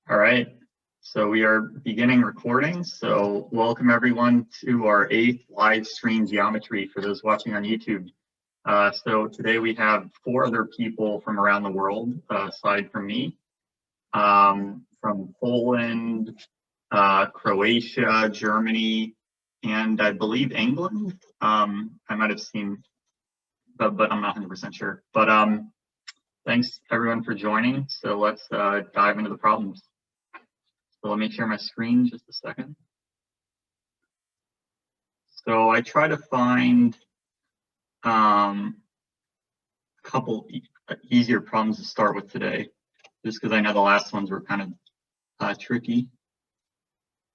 All right, so we are beginning recording. So welcome everyone to our 8th live stream geometry for those watching on YouTube. So today we have 4 other people from around the world, aside from me, from Poland, Croatia, Germany, and I believe England. I might have seen, but I'm not 100% sure. But thanks everyone for joining. So let's dive into the problems. So let me share my screen just a second. So I try to find a couple easier problems to start with today, just because I know the last ones were kind of tricky.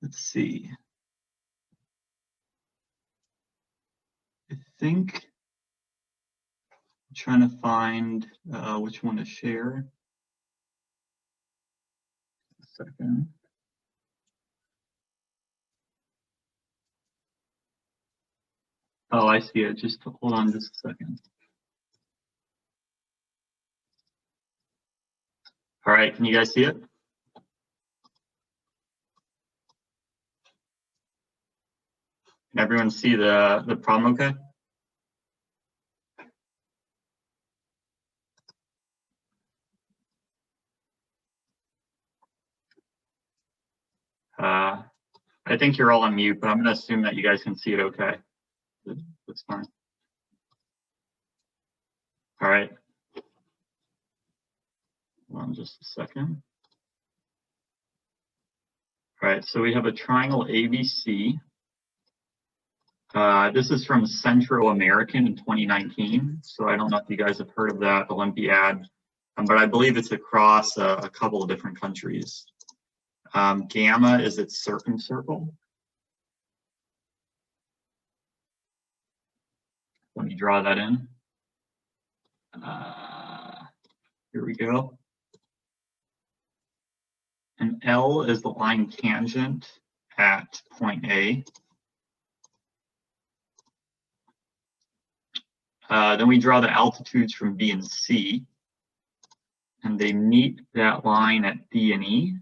Let's see. I think I'm trying to find which one to share. A second. Oh, I see it. Just hold on just a second. All right, can you guys see it? Can everyone see the problem okay? I think you're all on mute, but I'm going to assume that you guys can see it okay. That's fine. All right. Hold on just a second. All right, so we have a triangle ABC. This is from Central American in 2019. So I don't know if you guys have heard of that Olympiad, but I believe it's across a couple of different countries. Gamma is its circumcircle. Let me draw that in. Here we go. And L is the line tangent at point A. Then we draw the altitudes from B and C, and they meet that line at D and E.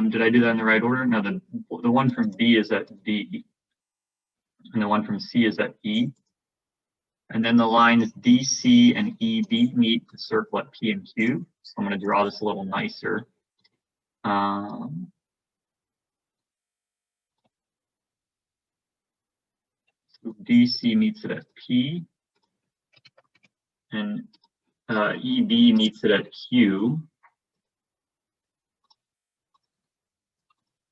Did I do that in the right order? No, the one from B is at D, and the one from C is at E. And then the lines DC and EB meet to circle at P and Q. So I'm going to draw this a little nicer. So DC meets it at P, and EB meets it at Q.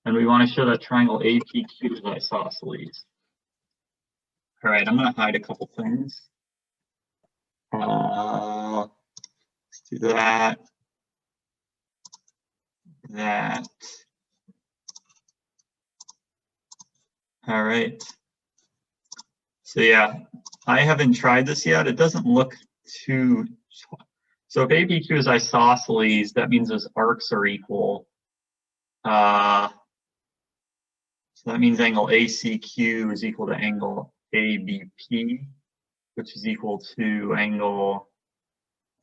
And we want to show that triangle APQ is isosceles. All right, I'm going to hide a couple things. Let's do that. All right. So yeah, I haven't tried this yet. It doesn't look too. So if APQ is isosceles, that means those arcs are equal. So that means angle ACQ is equal to angle ABP, which is equal to angle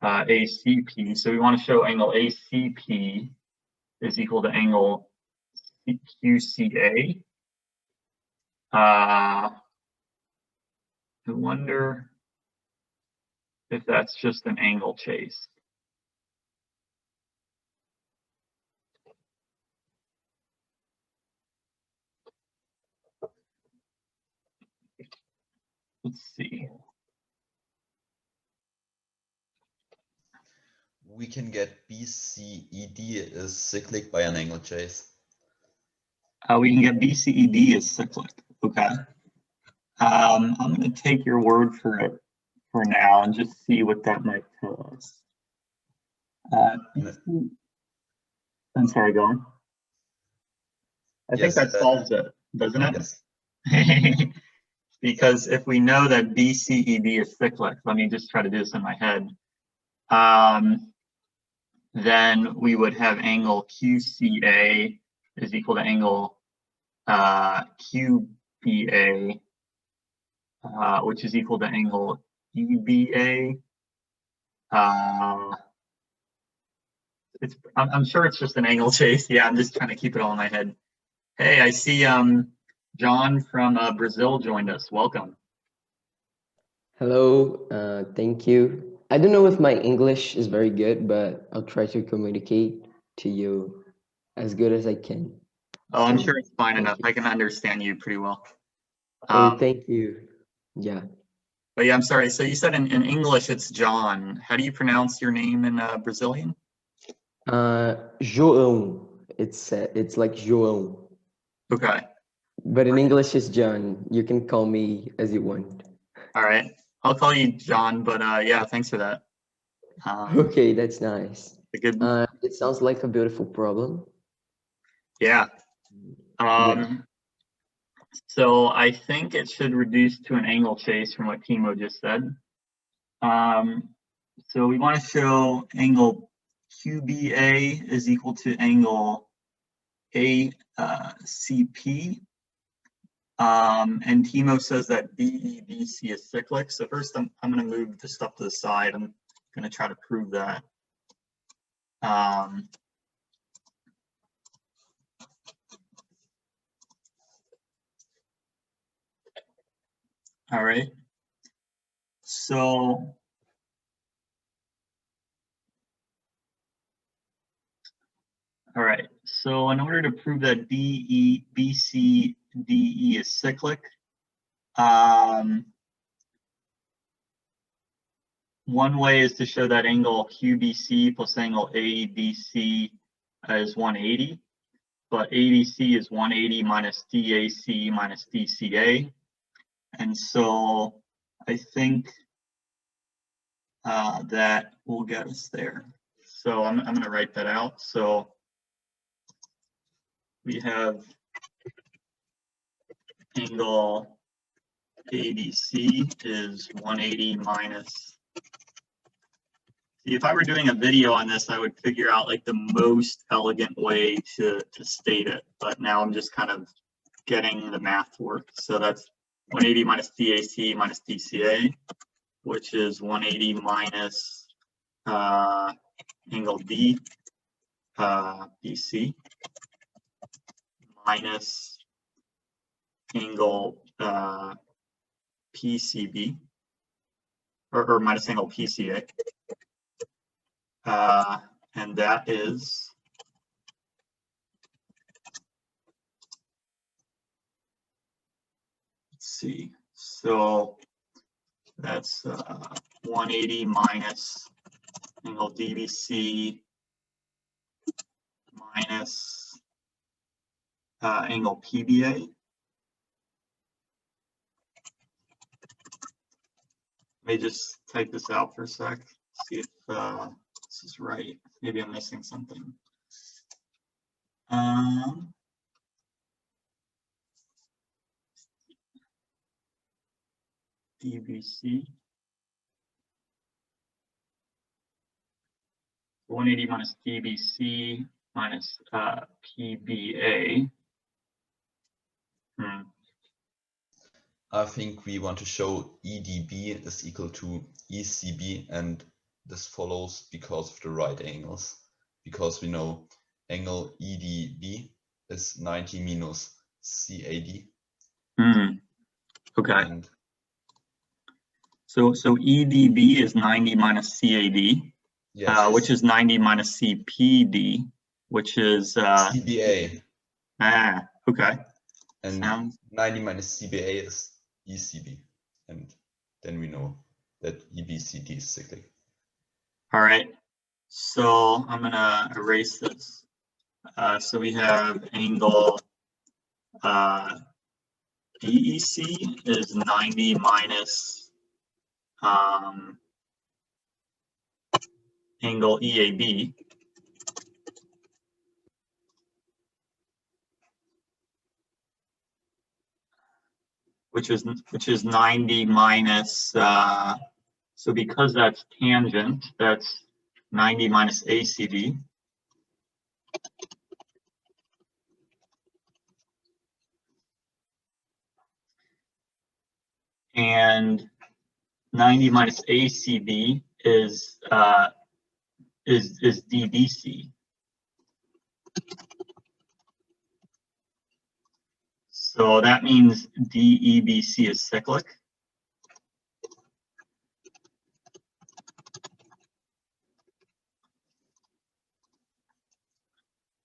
ACP. So we want to show angle ACP is equal to angle QCA. I wonder if that's just an angle chase. Let's see. We can get BCED is cyclic by an angle chase. We can get BCED as cyclic. Okay. I'm going to take your word for it for now and just see what that might tell us. I'm sorry, go on. I think that solves it, doesn't it? Yes. Because if we know that BCED is cyclic, let me just try to do this in my head. Then we would have angle QCA is equal to angle QBA, which is equal to angle DBA. I'm sure it's just an angle chase. Yeah, I'm just trying to keep it all in my head. Hey, I see John from Brazil joined us. Welcome. Hello, thank you. I don't know if my English is very good, but I'll try to communicate to you as good as I can. Oh, I'm So, sure it's fine thank enough. you. I can understand you pretty well. Oh, thank you. Yeah. But yeah, I'm sorry. So you said in English it's John. How do you pronounce your name in Brazilian? João. It's like João, Okay. but in English it's John. You can call me as you want. All right. I'll call you John, but yeah, thanks for that. Okay, that's nice. A good. It sounds like a beautiful problem. Yeah. Yeah. So I think it should reduce to an angle chase from what Timo just said. So we want to show angle QBA is equal to angle ACP. And Timo says that BEBC is cyclic. So first I'm going to move the stuff to the side. I'm going to try to prove that. All right. So all right. So in order to prove that BCDE is cyclic, one way is to show that angle QBC plus angle ABC is 180, but ADC is 180 minus DAC minus DCA. And so I think that will get us there. So I'm going to write that out. So we have angle ADC is 180 minus. If I were doing a video on this, I would figure out like the most elegant way to state it. But now I'm just kind of getting the math to work. So that's 180 minus DAC minus DCA, which is 180 minus angle D, BC, minus angle PCB, or minus angle PCA. And that is let's see. So that's 180 minus angle DBC minus angle PBA. Let me just type this out for a sec, see if this is right. Maybe I'm missing something. DBC 180 minus DBC minus PBA. I think we want to show EDB is equal to ECB, and this follows because of the right angles, because we know angle EDB is 90 minus CAD. Okay. And so EDB is 90 minus CAD, yes. Which is 90 minus CPD, which is CBA. Okay. And 90 minus CBA is ECB, and then we know that EBCD is cyclic. All right, so I'm gonna erase this. So we have angle BEC is 90 minus angle EAB. Which is 90 minus, so because that's tangent, that's 90 minus ACD. And 90 minus ACB is DBC. So that means DEBC is cyclic.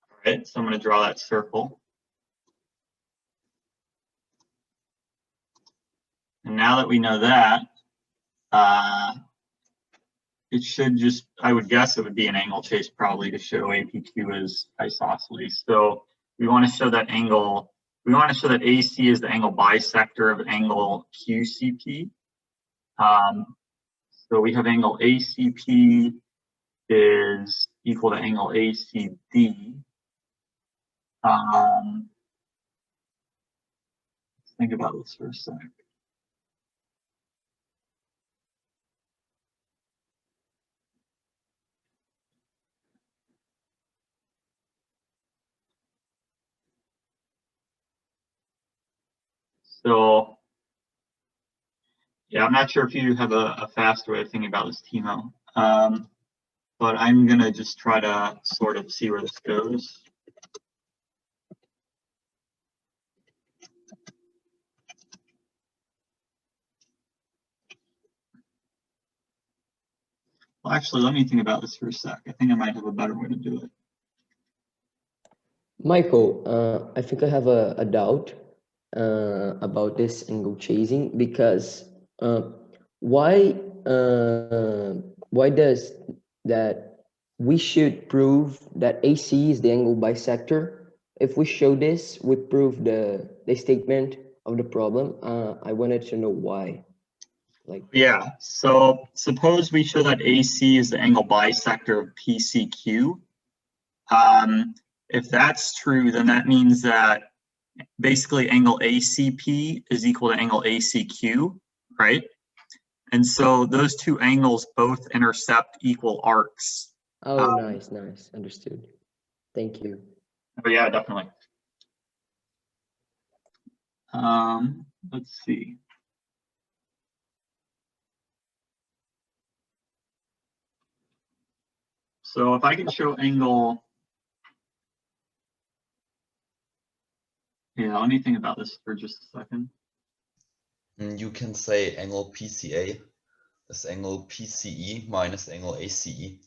All right, so I'm going to draw that circle. And now that we know that, it should just, I would guess it would be an angle chase probably to show APQ is isosceles. So we want to show that angle, we want to show that AC is the angle bisector of angle QCP. So we have angle ACP is equal to angle ACD. Let's think about this for a sec. So, yeah, I'm not sure if you have a faster way of thinking about this, Timo, but I'm going to just try to sort of see where this goes. Well, actually, let me think about this for a sec. I think I might have a better way to do it. Michael, I think I have a doubt about this angle chasing, because why does that we should prove that AC is the angle bisector? If we show this, we prove the statement of the problem. I wanted to know why. Like, yeah, so suppose we show that AC is the angle bisector of PCQ. If that's true, then that means that basically angle ACP is equal to angle ACQ, right? And so those two angles both intercept equal arcs. oh, nice, understood. Thank you. Oh yeah, definitely. Let's see. So if I can show angle, yeah, let me think about this for just a second. You can say angle PCA is angle PCE minus angle ACE,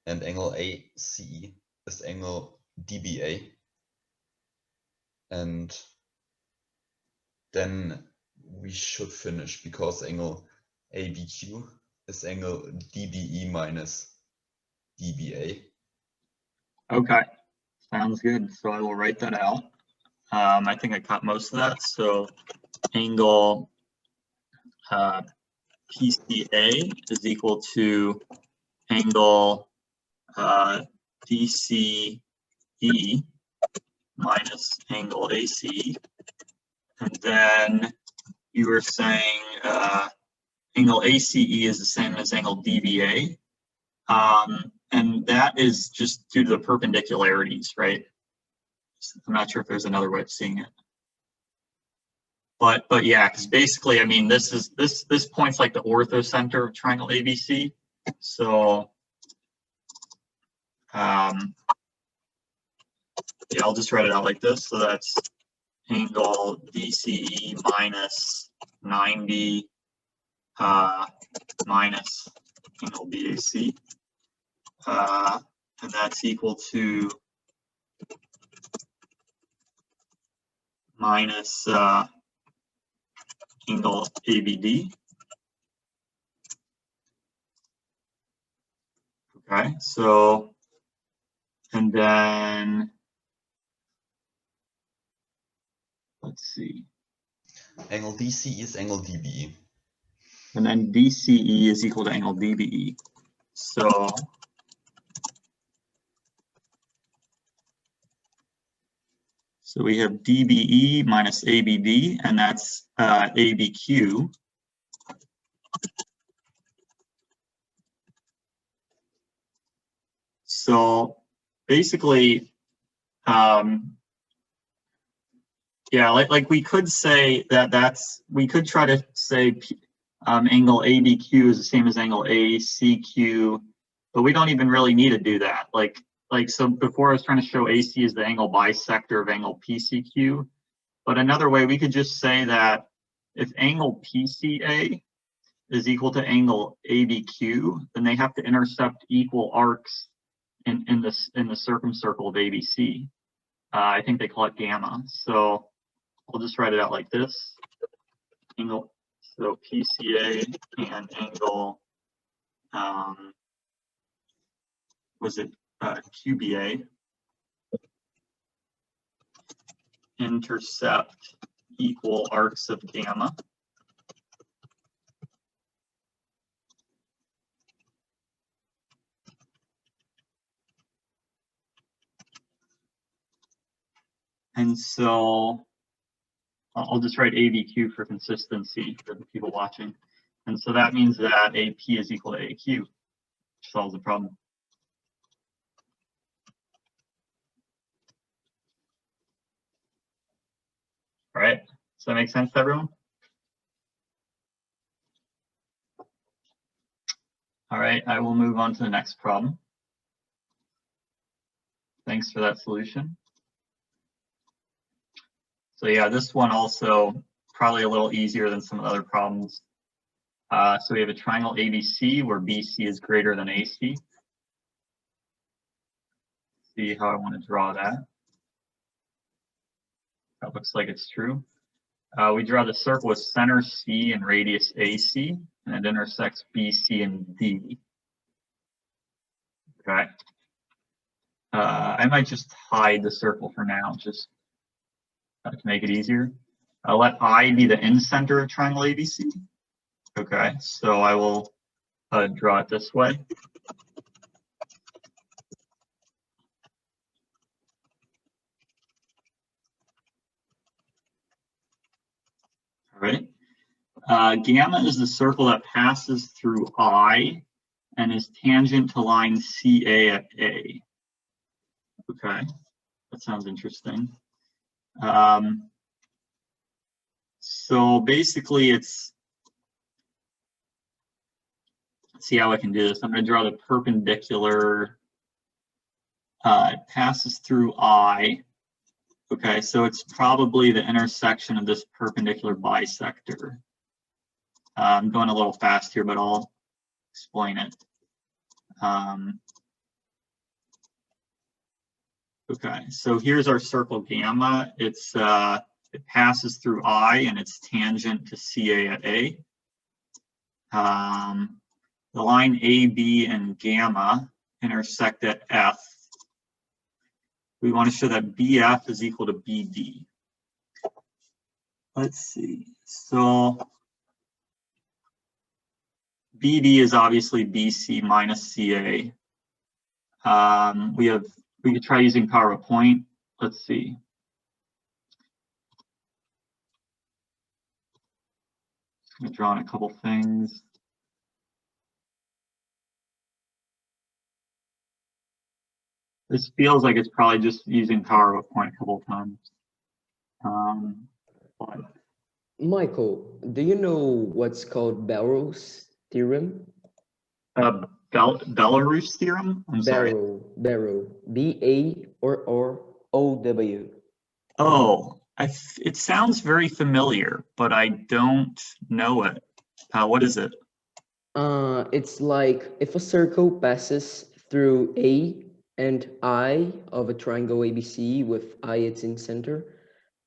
and angle ACE is angle DBA. And then we should finish, because angle ABQ is angle DBE minus DBA. Okay, sounds good. So I will write that out. I think I caught most of that. So angle PCA is equal to angle DCE minus angle ACE. And then you were saying angle ACE is the same as angle DBA. And that is just due to the perpendicularities, right? I'm not sure if there's another way of seeing it. But yeah, because basically, I mean, this point's like the orthocenter of triangle ABC. So yeah, I'll just write it out like this. So that's angle DCE minus 90 minus angle BAC. And that's equal to minus angle ABD. Okay, so, and then, let's see. Angle DCE is angle DBE. And then DCE is equal to angle DBE. So, we have DBE minus ABD, and that's ABQ. So basically, yeah, like we could say that we could try to say Angle ABQ is the same as angle ACQ, but we don't even really need to do that. So before I was trying to show AC is the angle bisector of angle PCQ, but another way we could just say that if angle PCA is equal to angle ABQ, then they have to intercept equal arcs in the circumcircle of ABC. I think they call it gamma. So I'll just write it out like this. Angle, so PCA and angle, QBA intercept equal arcs of gamma. And so I'll just write ABQ for consistency for the people watching. And so that means that AP is equal to AQ, which solves the problem. All right, does that make sense to everyone? All right, I will move on to the next problem. Thanks for that solution. So yeah, this one also probably a little easier than some of the other problems. So we have a triangle ABC where BC is greater than AC. See how I want to draw that. That looks like it's true. We draw the circle with center C and radius AC, and it intersects BC and D. Okay. I might just hide the circle for now, just to make it easier. I'll let I be the in-center of triangle ABC. Okay, so I will draw it this way. All right. Gamma is the circle that passes through I and is tangent to line CA at A. Okay, that sounds interesting. So basically let's see how I can do this. I'm going to draw the perpendicular. It passes through I. Okay, so it's probably the intersection of this perpendicular bisector. I'm going a little fast here, but I'll explain it. Okay, so here's our circle gamma. It passes through I and it's tangent to CA at A. The line AB and gamma intersect at F. We want to show that BF is equal to BD. Let's see. So BD is obviously BC minus CA. We could try using power of a point. Let's see. I'm drawing a couple things. This feels like it's probably just using power of a point a couple of times. But Michael, do you know what's called Barrow's theorem? Belarus theorem? I'm sorry. Barrow. B-A-R-R-O-W. Oh, it sounds very familiar, but I don't know it. What is it? It's like if a circle passes through A and I of a triangle ABC with I its in center,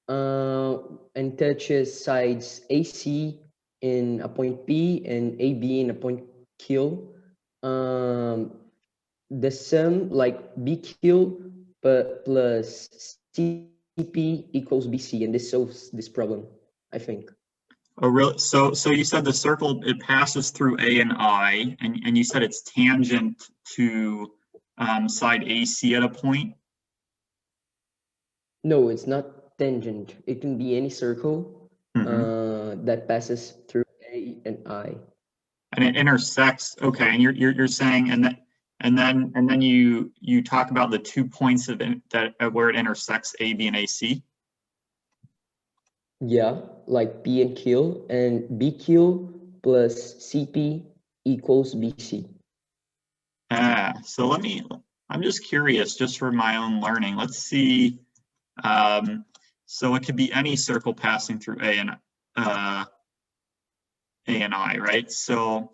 and touches sides AC in a point P and AB in a point Q, the sum, like BQ but plus CP equals BC, and this solves this problem, I think. Oh, really? So you said the circle, it passes through A and I, and you said it's tangent to side AC at a point? No, it's not tangent. It can be any circle that passes through A and I. And it intersects. Okay, and you're saying, and then you talk about the 2 points of where it intersects AB and AC. Yeah, like P and Q, and BQ plus CP equals BC. So I'm just curious, just for my own learning. Let's see. So it could be any circle passing through A and I, right? So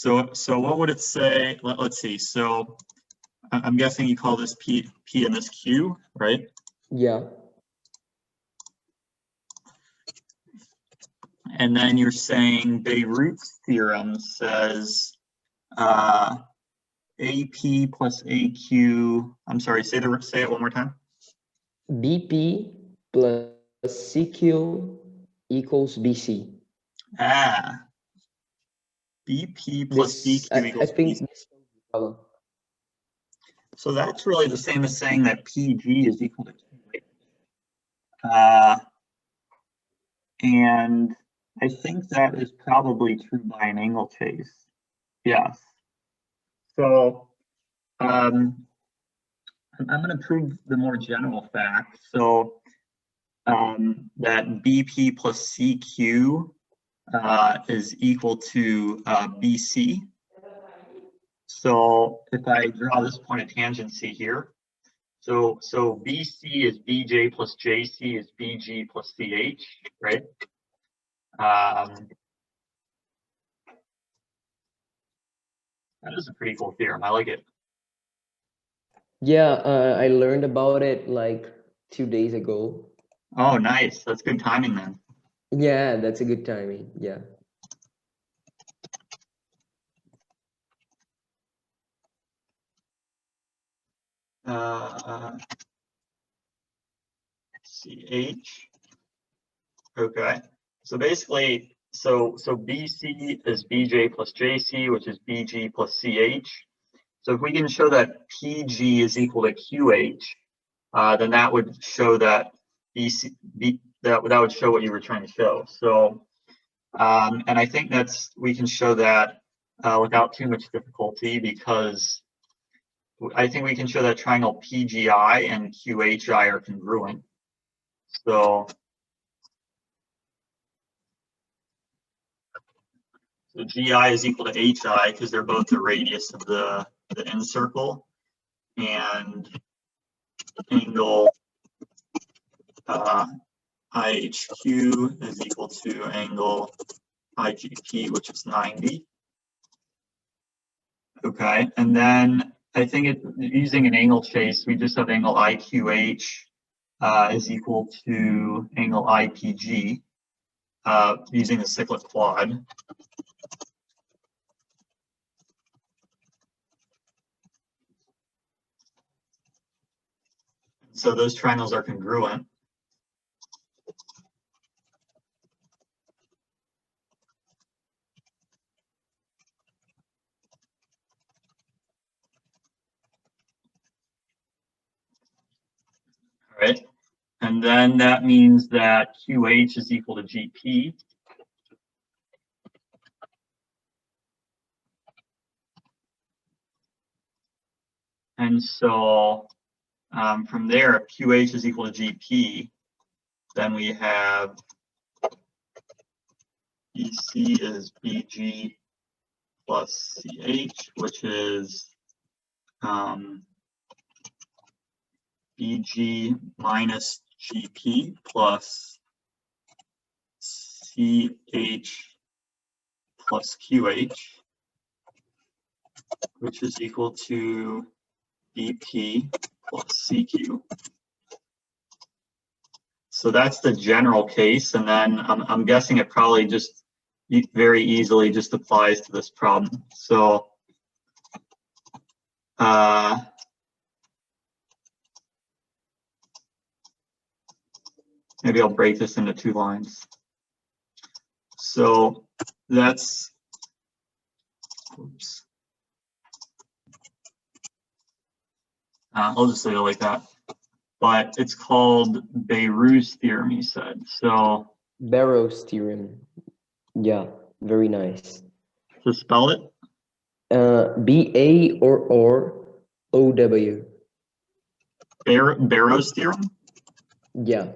what would it say? Let's see. So I'm guessing you call this P and this Q, right? Yeah. And then you're saying Beirut's theorem says AP plus AQ. I'm sorry, say it one more time. BP plus CQ equals BC. BP plus This, DQ equals I think BC. this is the problem. So that's really the same as saying that PG is equal to QH. And I think that is probably true by an angle chase. Yes. So I'm going to prove the more general fact. So that BP plus CQ is equal to BC. So if I draw this point of tangency here, so BC is BJ plus JC is BG plus CH, right? That is a pretty cool theorem. I like it. Yeah, I learned about it like 2 days ago. Oh, nice. That's good timing then. Yeah, that's a good timing. Yeah. CH. Okay. So basically, so BC is BJ plus JC, which is BG plus CH. So if we can show that PG is equal to QH, then that would show that that would show what you were trying to show. So, and I think we can show that without too much difficulty, because I think we can show that triangle PGI and QHI are congruent. So GI is equal to HI because they're both the radius of the end circle, and angle IHQ is equal to angle IGP, which is 90. Okay, and then I think using an angle chase, we just have angle IQH is equal to angle IPG using the cyclic quad. So those triangles are congruent. All right, and then that means that QH is equal to GP. And so from there, if QH is equal to GP, then we have BC is BG plus CH, which is BG minus GP plus CH plus QH, which is equal to BP plus CQ. So that's the general case, and then I'm guessing it probably just very easily just applies to this problem. So maybe I'll break this into 2 lines. So that's, oops. I'll just leave it like that. But it's called Beirut's theorem, he said. So Barrow's theorem. Yeah, very nice. to spell it? B-A-R-R-O-W. Barrow's theorem? Yeah.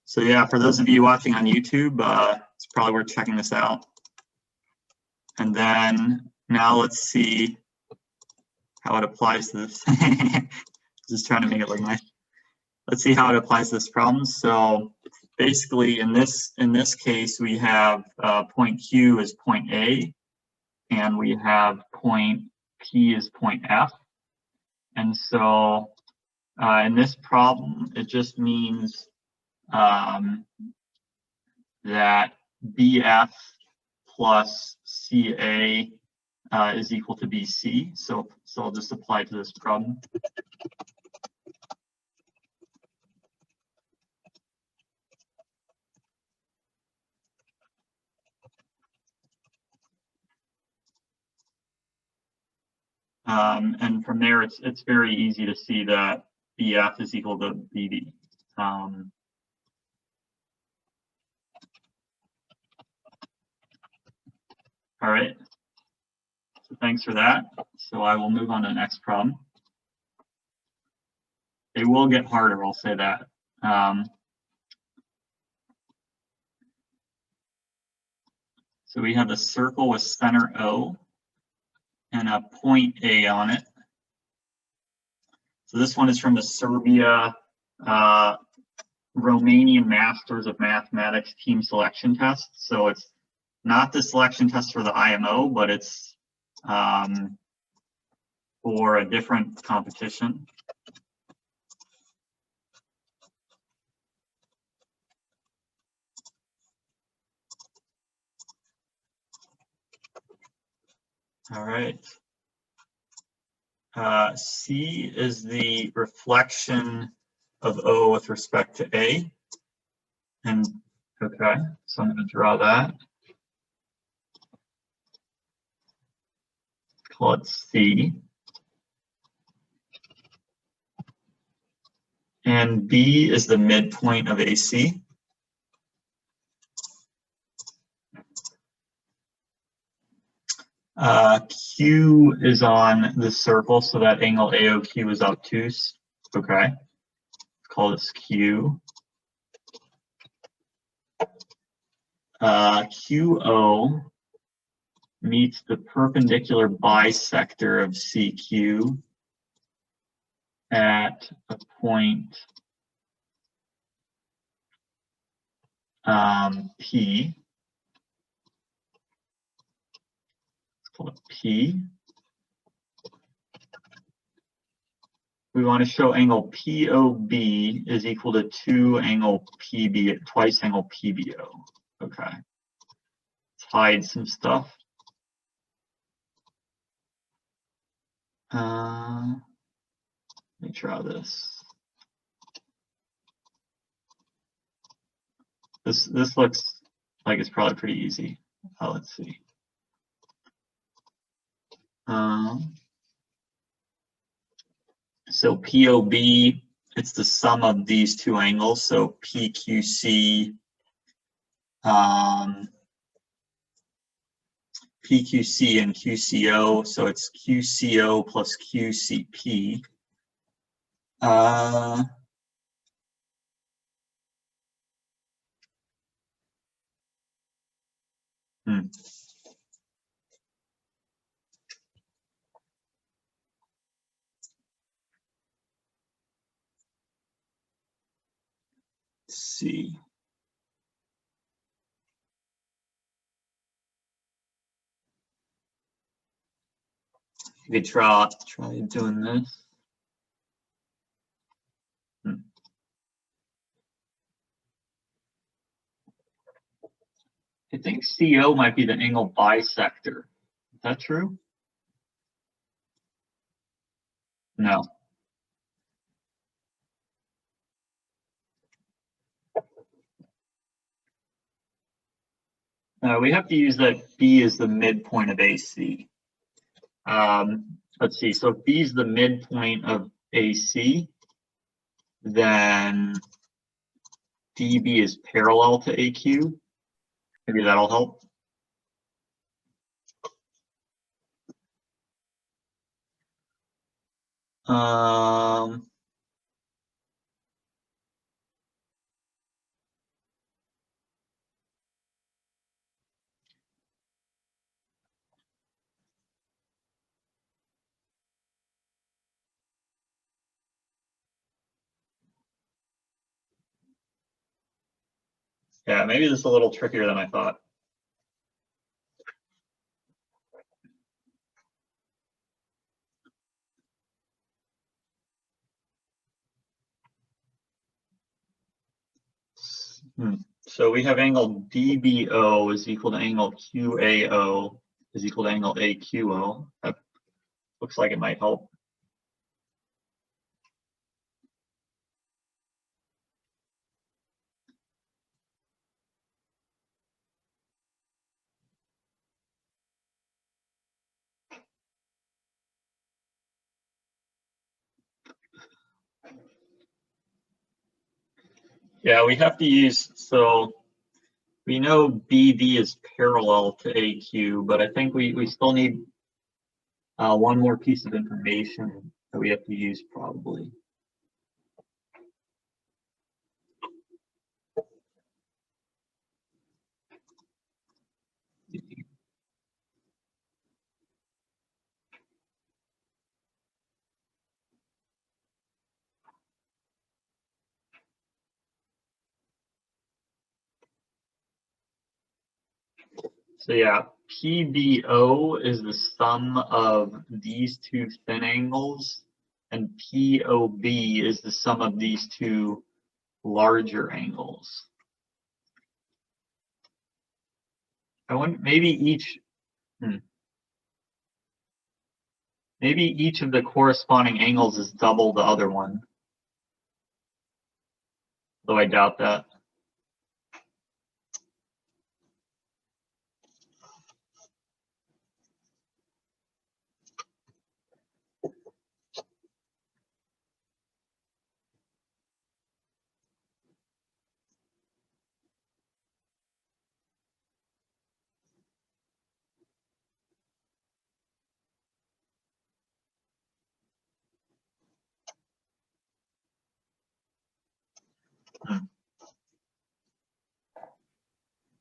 So yeah, for those of you watching on YouTube, it's probably worth checking this out. And then now let's see how it applies to this. Just trying to make it look nice. Let's see how it applies to this problem. So basically in this case, we have point Q is point A, and we have point P is point F. And so in this problem, it just means that BF plus CA is equal to BC. So I'll just apply to this problem. And from there, it's very easy to see that BF is equal to BD. All right, so thanks for that. So I will move on to the next problem. They will get harder, I'll say that. So we have a circle with center O and a point A on it. So this one is from the Serbia Romanian Masters of Mathematics team selection test. So it's not the selection test for the IMO, but it's for a different competition. All right. C is the reflection of O with respect to A. And okay, so I'm going to draw that. Call it C. And B is the midpoint of AC. Q is on the circle, so that angle AOQ is obtuse. Okay, let's call this Q. QO meets the perpendicular bisector of CQ at a point P. Call it P. We want to show angle POB is equal to 2 angle PB, twice angle PBO. Okay. Let's hide some stuff. Let me draw this. This looks like it's probably pretty easy. Let's see. So POB, it's the sum of these two angles. So PQC, PQC and QCO. So it's QCO plus QCP. Let's see. You could try doing this. I think CO might be the angle bisector. Is that true? No. We have to use that B is the midpoint of AC. Let's see, so if B is the midpoint of AC, then DB is parallel to AQ. Maybe that'll help. Yeah, maybe this is a little trickier than I thought. So we have angle DBO is equal to angle QAO is equal to angle AQO. That looks like it might help. Yeah, we have to use, so we know BD is parallel to AQ, but I think we still need one more piece of information that we have to use probably. So yeah, PBO is the sum of these two thin angles, and POB is the sum of these two larger angles. I want maybe each of the corresponding angles is double the other one, though I doubt that.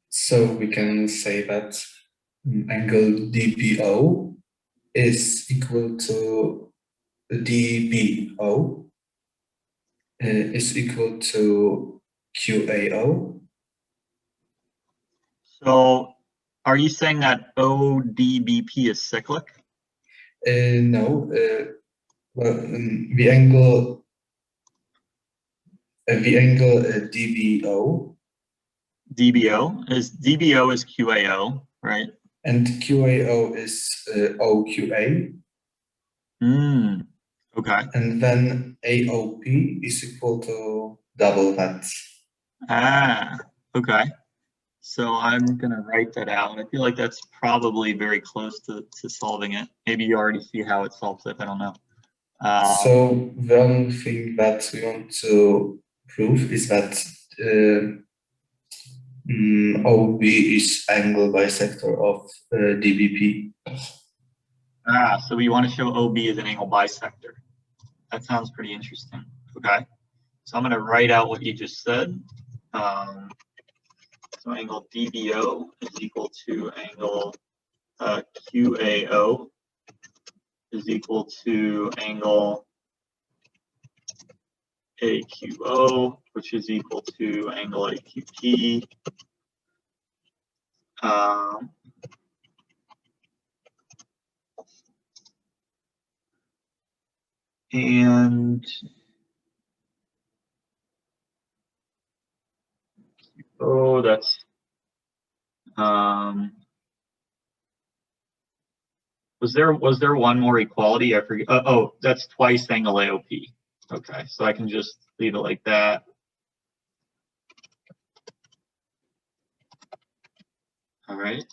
So we can say that angle DBO is equal to DBO is equal to QAO. So are you saying that ODBP is cyclic? No, well, the angle DBO. DBO is QAO, right? And QAO is OQA. Okay. And then AOP is equal to double that. Ah, okay. So I'm gonna write that out. I feel like that's probably very close to solving it. Maybe you already see how it solves it. I don't know. So the only thing that we want to prove is that OB is angle bisector of DBP. So we want to show OB as an angle bisector. That sounds pretty interesting. Okay. So I'm gonna write out what you just said. So angle DBO is equal to angle QAO is equal to angle AQO, which is equal to angle AQP. And that's was there one more equality? I forget. Oh, that's twice angle AOP. Okay, so I can just leave it like that. All right.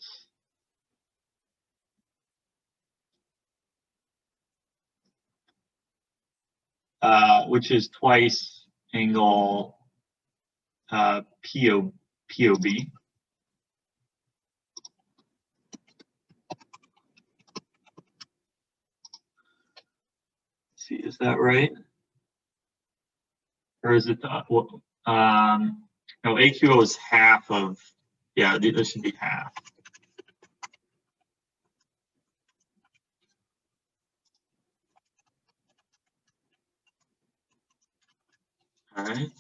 Which is twice angle POB. See, is that right? Or is it no, AQO is half of, yeah, this should be half. All right.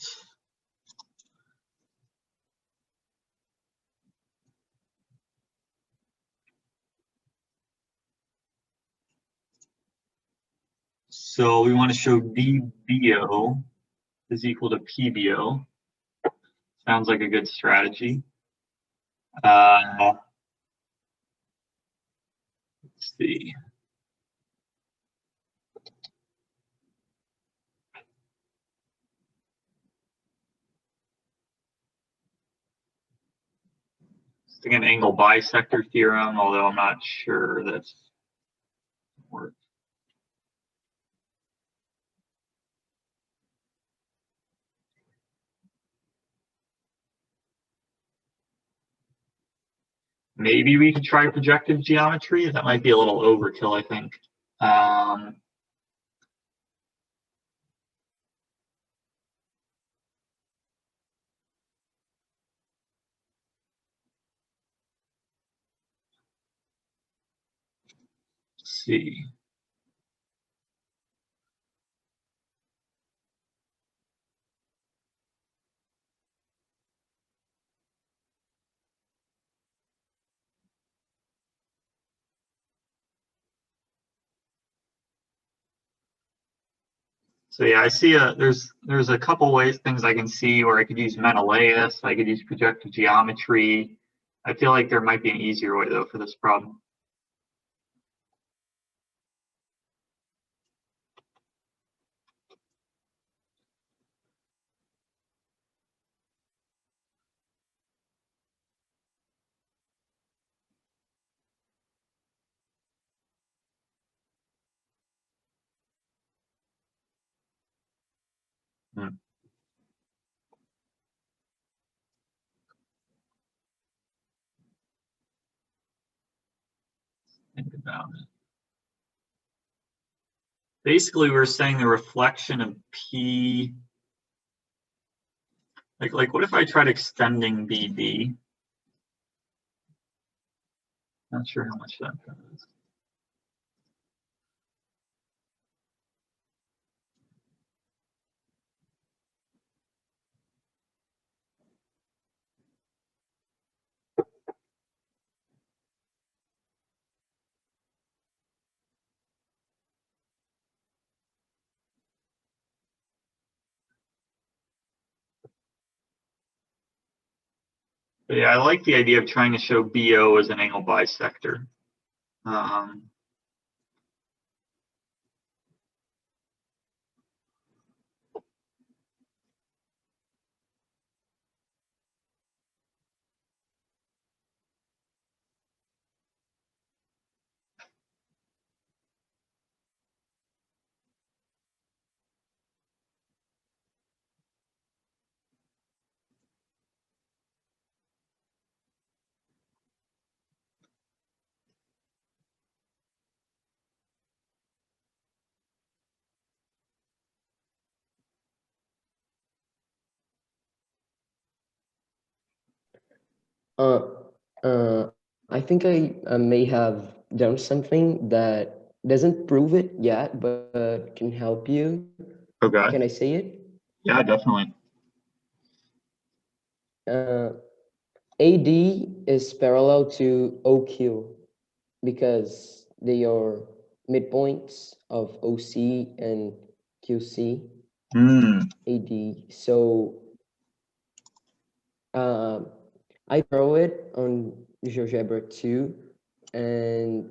So we want to show DBO is equal to PBO. Sounds like a good strategy. Let's see. Again, angle bisector theorem, although I'm not sure that's works. Maybe we could try projective geometry. That might be a little overkill, I think. Let's see. So yeah, I see there's a couple ways things I can see where I could use Menelaus, I could use projective geometry. I feel like there might be an easier way though for this problem. Think about it. Basically, we're saying the reflection of P. Like what if I tried extending BB? Not sure how much that does. But yeah, I like the idea of trying to show BO as an angle bisector. I think I may have done something that doesn't prove it yet, but can help you. Okay. Can I say it? Yeah, definitely. AD is parallel to OQ because they are midpoints of OC and QC. AD. So I throw it on GeoGebra 2, and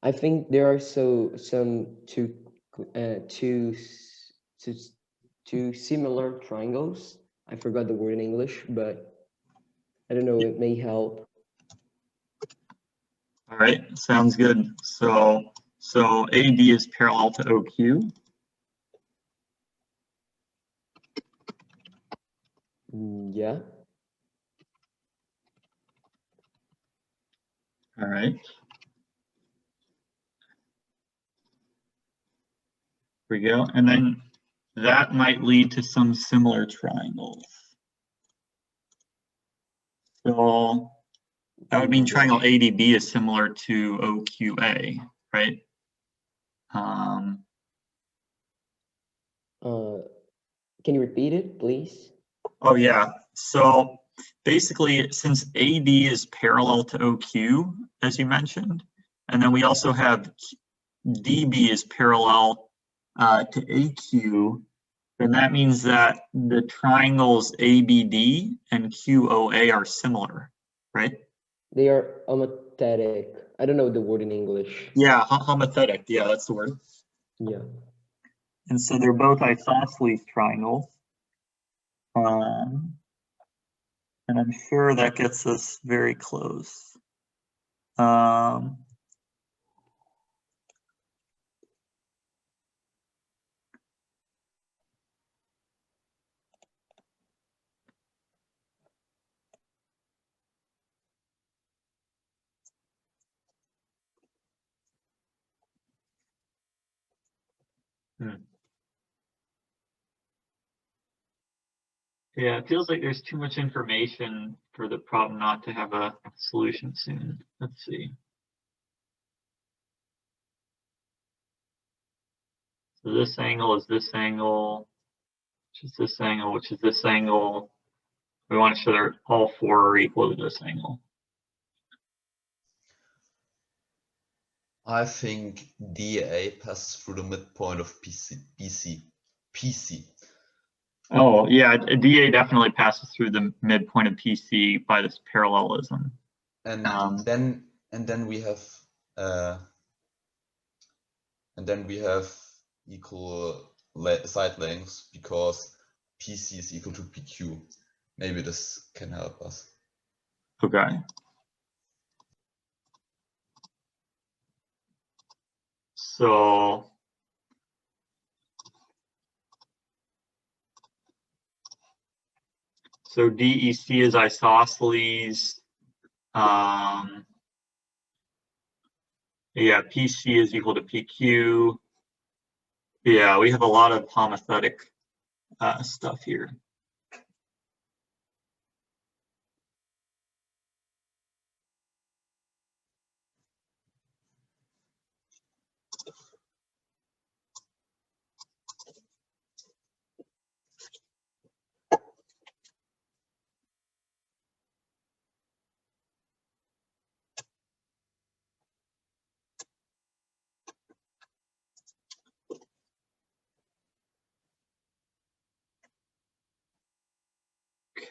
I think there are some two similar triangles. I forgot the word in English, but I don't know, it may help. All right, sounds good. So AD is parallel to OQ. Yeah. All right. Here we go. And then that might lead to some similar triangles. So that would mean triangle ADB is similar to OQA, right? Can you repeat it, please? Oh yeah. So basically, since AD is parallel to OQ, as you mentioned, and then we also have DB is parallel to AQ, then that means that the triangles ABD and QOA are similar, right? They are homothetic. I don't know the word in English. Yeah, homothetic. Yeah, that's the word. Yeah. And so they're both isosceles triangles. And I'm sure that gets us very close. Yeah, it feels like there's too much information for the problem not to have a solution soon. Let's see. So this angle is this angle, which is this angle, which is this angle. We want to show that all four are equal to this angle. I think DA passes through the midpoint of PC. Oh, yeah, DA definitely passes through the midpoint of PC by this parallelism. And then we have equal side lengths because PC is equal to PQ. Maybe this can help us. Okay. So DEC is isosceles. Yeah, PC is equal to PQ. Yeah, we have a lot of homothetic stuff here.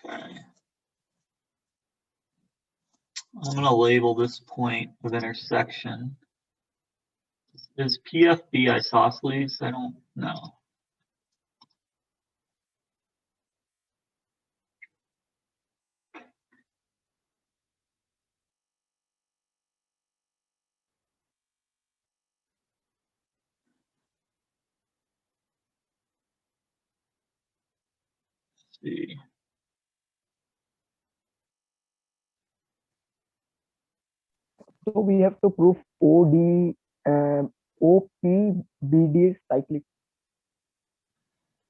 Okay. I'm going to label this point of intersection. Is PFB isosceles? I don't know. Let's see. So we have to prove OPBD is cyclic.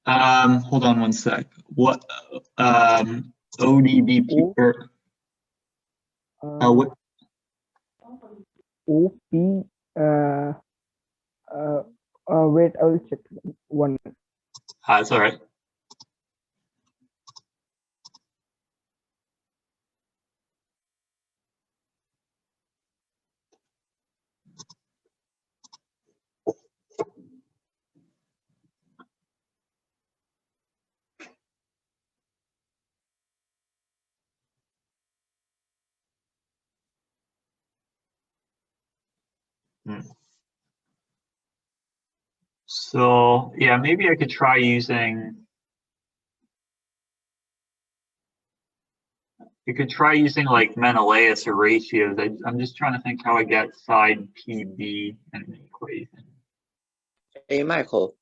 Hold on one sec. What ODBP or what? OP wait, I will check one. It's all right. So yeah, maybe I could try using. You could try using like Menelaus or ratios. I'm just trying to think how I get side PB in an equation. Hey, Michael,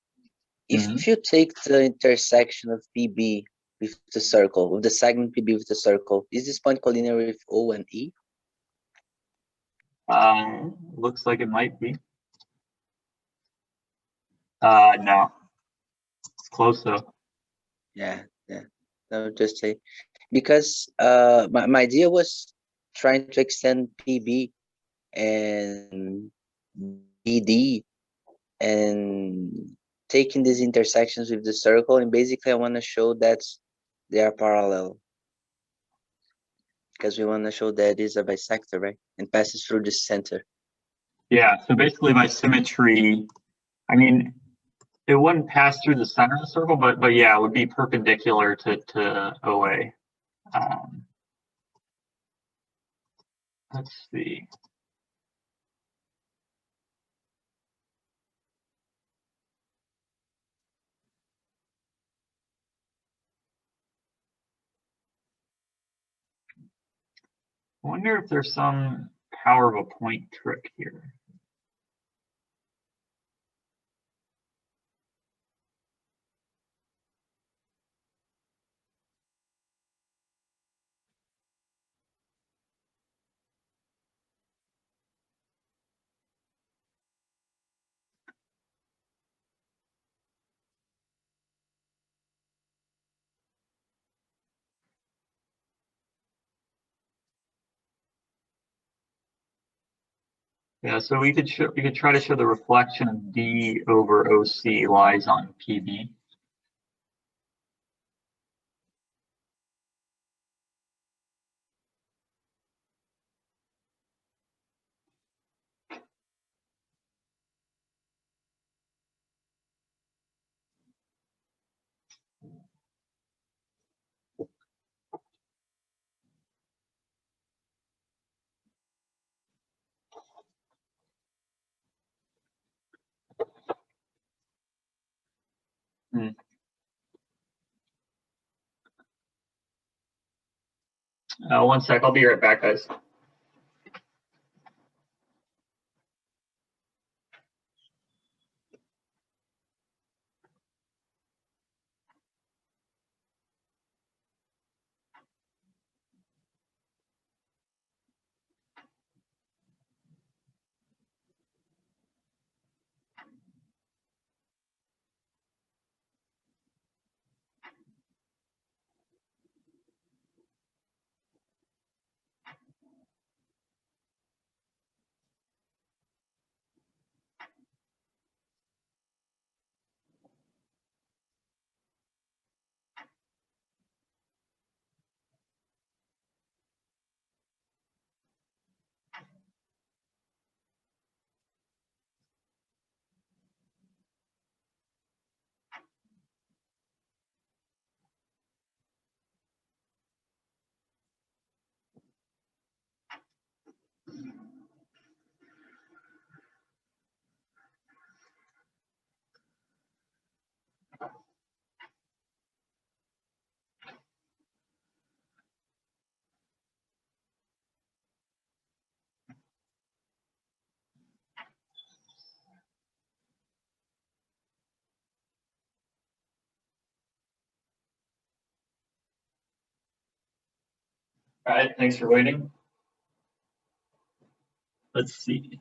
if you take the intersection of PB with the circle, with the segment PB with the circle, is this point collinear with O and E? Looks like it might be. No. It's close though. Yeah. I would just say, because my idea was trying to extend PB and BD and taking these intersections with the circle, and basically I want to show that they are parallel, because we want to show that it is a bisector, right, and passes through the center. Yeah, so basically by symmetry, I mean, It wouldn't pass through the center of the circle, but yeah, it would be perpendicular to OA. Let's see. I wonder if there's some power of a point trick here. Yeah, so we could try to show the reflection of D over OC lies on PB. One sec, I'll be right back, guys. All right, thanks for waiting. Let's see.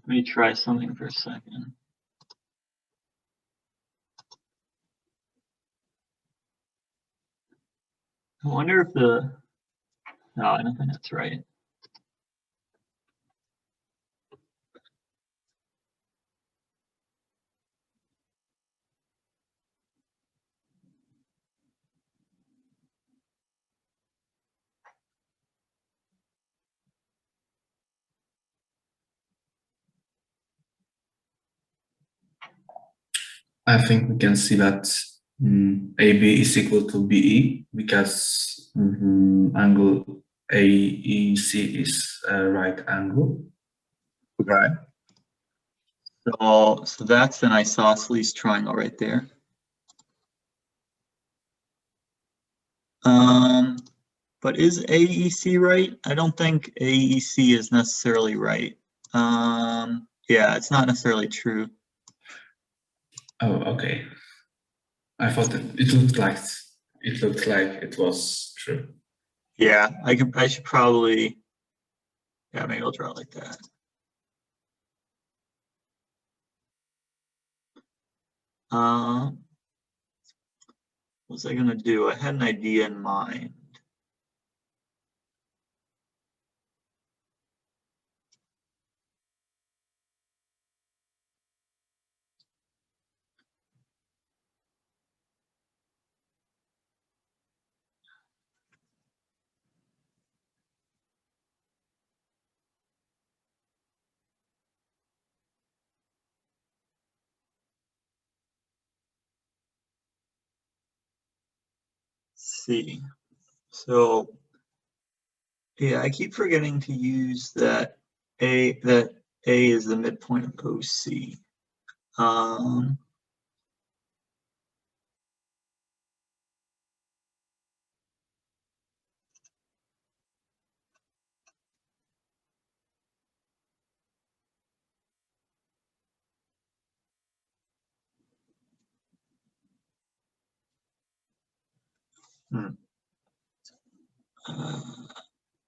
Let me try something for a second. I wonder if no, I don't think that's right. I think we can see that AB is equal to BE because angle AEC is a right angle. Okay. So that's an isosceles triangle right there. But is AEC right? I don't think AEC is necessarily right. Yeah, it's not necessarily true. Oh, okay. I thought it looked like it was true. Yeah, I should probably Yeah, maybe I'll draw it like that. What was I gonna do? I had an idea in mind. Let's see. So yeah, I keep forgetting to use that A is the midpoint of OC.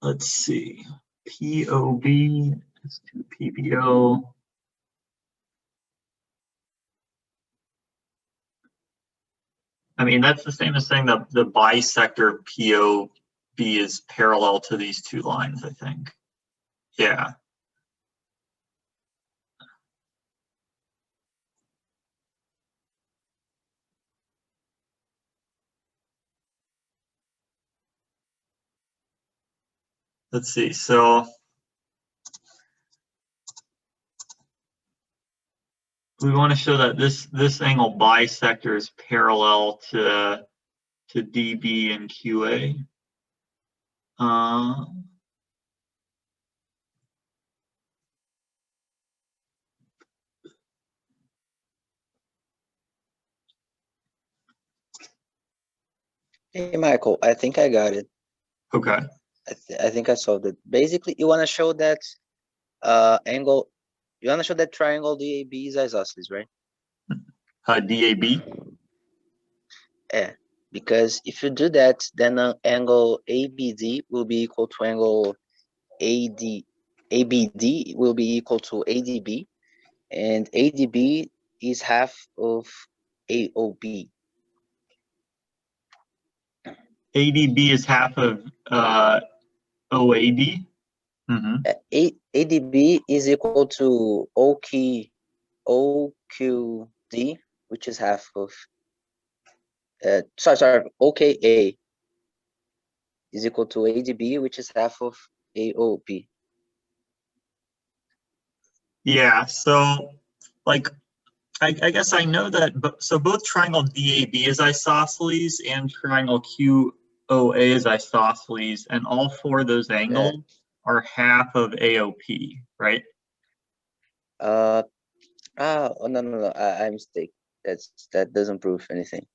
Let's see. POB is to PBO. I mean, that's the same as saying that the bisector POB is parallel to these two lines, I think. Yeah. Let's see. So we want to show that this angle bisector is parallel to DB and QA. Hey, Michael, I think I got it. Okay. I think I solved it. Basically, you want to show that angle. You want to show that triangle DAB is isosceles, right? DAB. Yeah, because if you do that, then angle ABD will be equal to angle ABD will be equal to ADB, and ADB is half of AOB. ADB is half of OAD. ADB is equal to OQD, which is half of sorry, OKA is equal to ADB, which is half of AOB. Yeah, so like I guess I know that, so both triangle DAB is isosceles and triangle QOA is isosceles, and all four of those angles are half of AOP, right? Oh no, I mistake. That doesn't prove anything.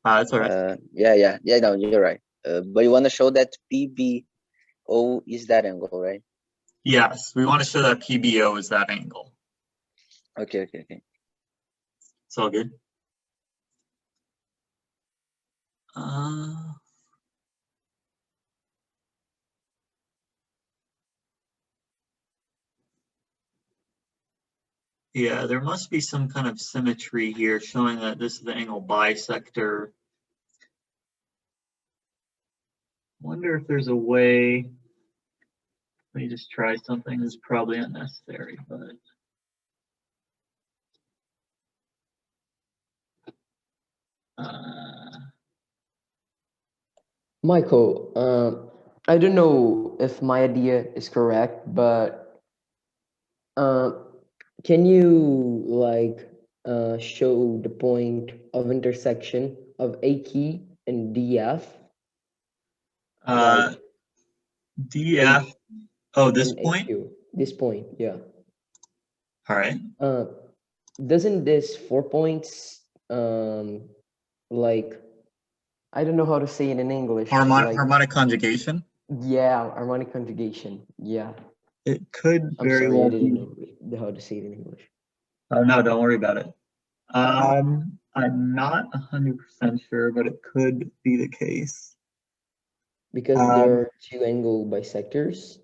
That's all right. Yeah, no, you're right. But you want to show that PBO is that angle, right? Yes, we want to show that PBO is that angle. Okay. It's all good. Yeah, there must be some kind of symmetry here showing that this is the angle bisector. Wonder if there's a way. Let me just try something. This is probably unnecessary, but Michael, I don't know if my idea is correct, but can you like show the point of intersection of AK and DF? Like DF. Oh, this and point? AQ. This point, yeah. All right. Doesn't this 4 points like I don't know how to say it in English. Harmonic conjugation? Yeah, harmonic conjugation. Yeah. It could I'm very sorry, well I didn't be. know how to say it in English. Oh no, don't worry about it. I'm not 100% sure, but it could be the case. Because there are two angle bisectors.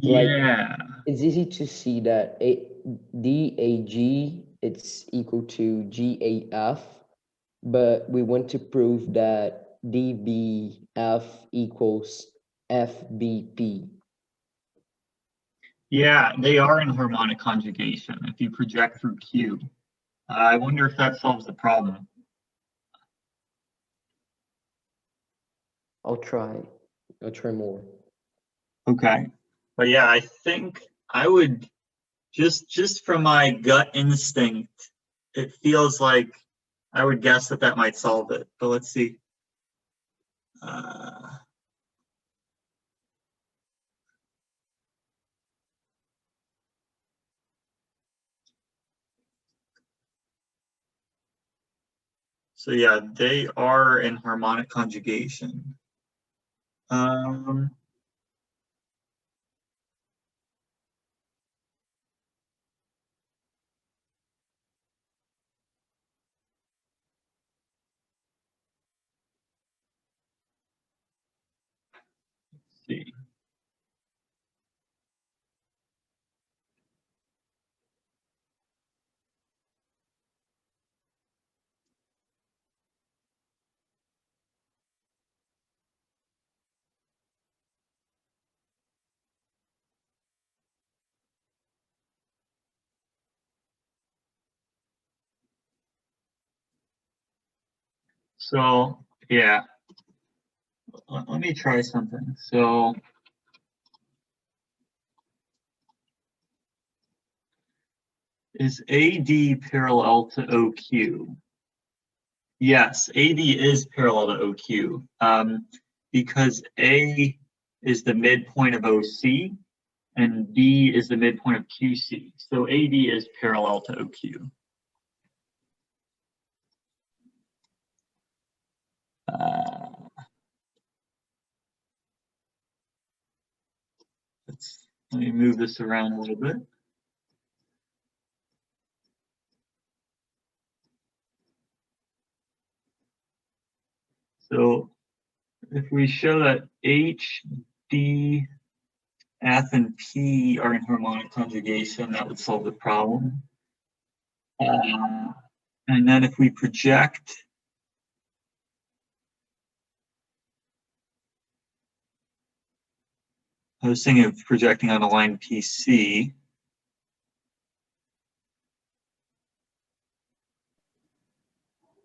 Like- Yeah. It's easy to see that DAG it's equal to GAF, but we want to prove that DBF equals FBP. Yeah, they are in harmonic conjugation if you project through Q. I wonder if that solves the problem. I'll try more. Okay. But yeah, I think I would just from my gut instinct, it feels like I would guess that might solve it. But let's see. So yeah, they are in harmonic conjugation. Let's see. So yeah, let me try something. So is AD parallel to OQ? Yes, AD is parallel to OQ because A is the midpoint of OC and B is the midpoint of QC. So AD is parallel to OQ. Let me move this around a little bit. So if we show that H, D, F, and P are in harmonic conjugation, that would solve the problem. And then if we project I was thinking of projecting on a line PC.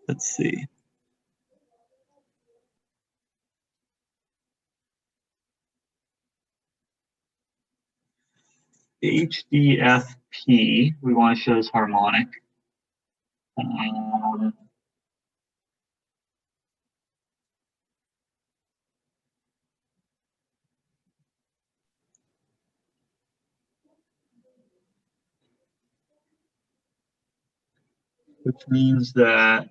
Let's see. HDFP, we want to show as harmonic. Which means that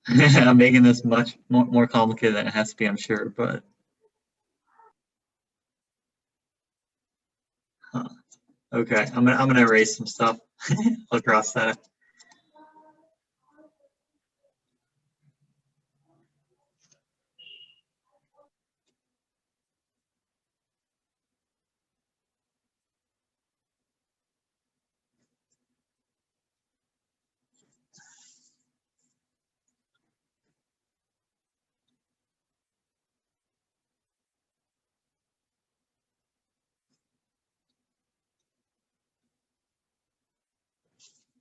I'm making this much more complicated than it has to be, I'm sure, but okay, I'm gonna erase some stuff. I'll cross that.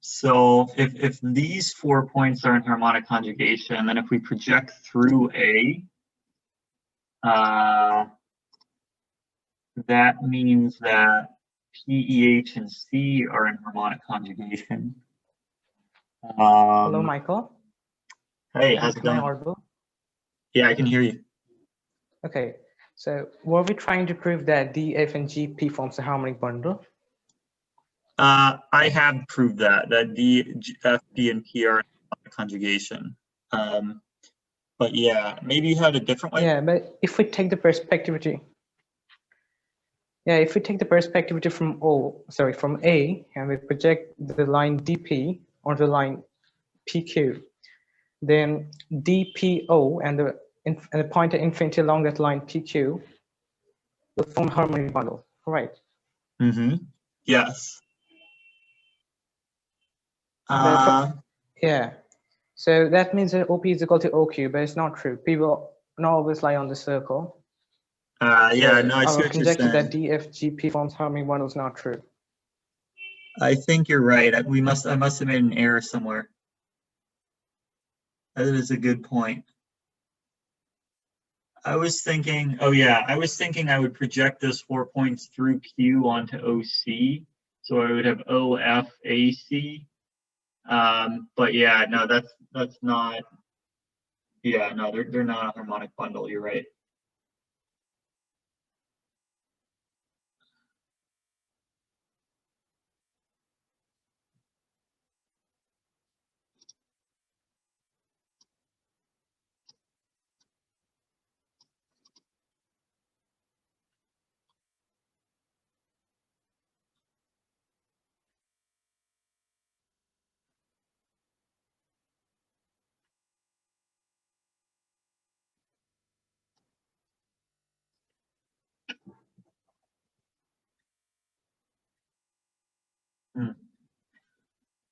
So if these 4 points are in harmonic conjugation, then if we project through A, that means that P, E, H, and C are in harmonic conjugation. Hello, Michael. Hey, how's it going? Audible? Yeah, I can hear you. Okay, so were we trying to prove that D, F, and G, P forms a harmonic bundle? I have proved that D, F, B, and P are in harmonic conjugation. But yeah, maybe you had a different way. Yeah, but if we take the perspectivity, from A, and we project the line DP onto the line PQ, then DPO and the and a pointer infinity along that line PQ will form a harmonic bundle, right? Mm-hmm. Yes. Yeah. So that means that OP is equal to OQ, but it's not true. P will not always lie on the circle. Yeah, So no, I see our what you're conjecture that saying. DFGP forms harmonic bundle is not true. I think you're right. I must have made an error somewhere. That is a good point. I was thinking I would project those 4 points through Q onto OC. So I would have OFAC. But yeah, no, that's not, yeah, no, they're not a harmonic bundle. You're right.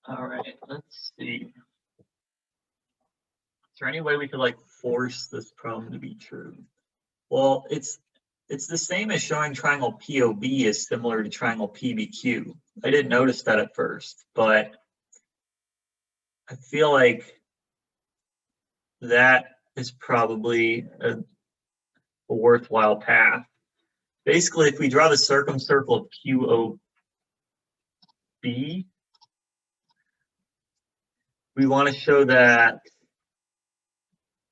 All right, let's see. Is there any way we could like force this problem to be true? Well, it's the same as showing triangle POB is similar to triangle PBQ. I didn't notice that at first, but I feel like that is probably a worthwhile path. Basically, if we draw the circumcircle of QOB, we want to show that,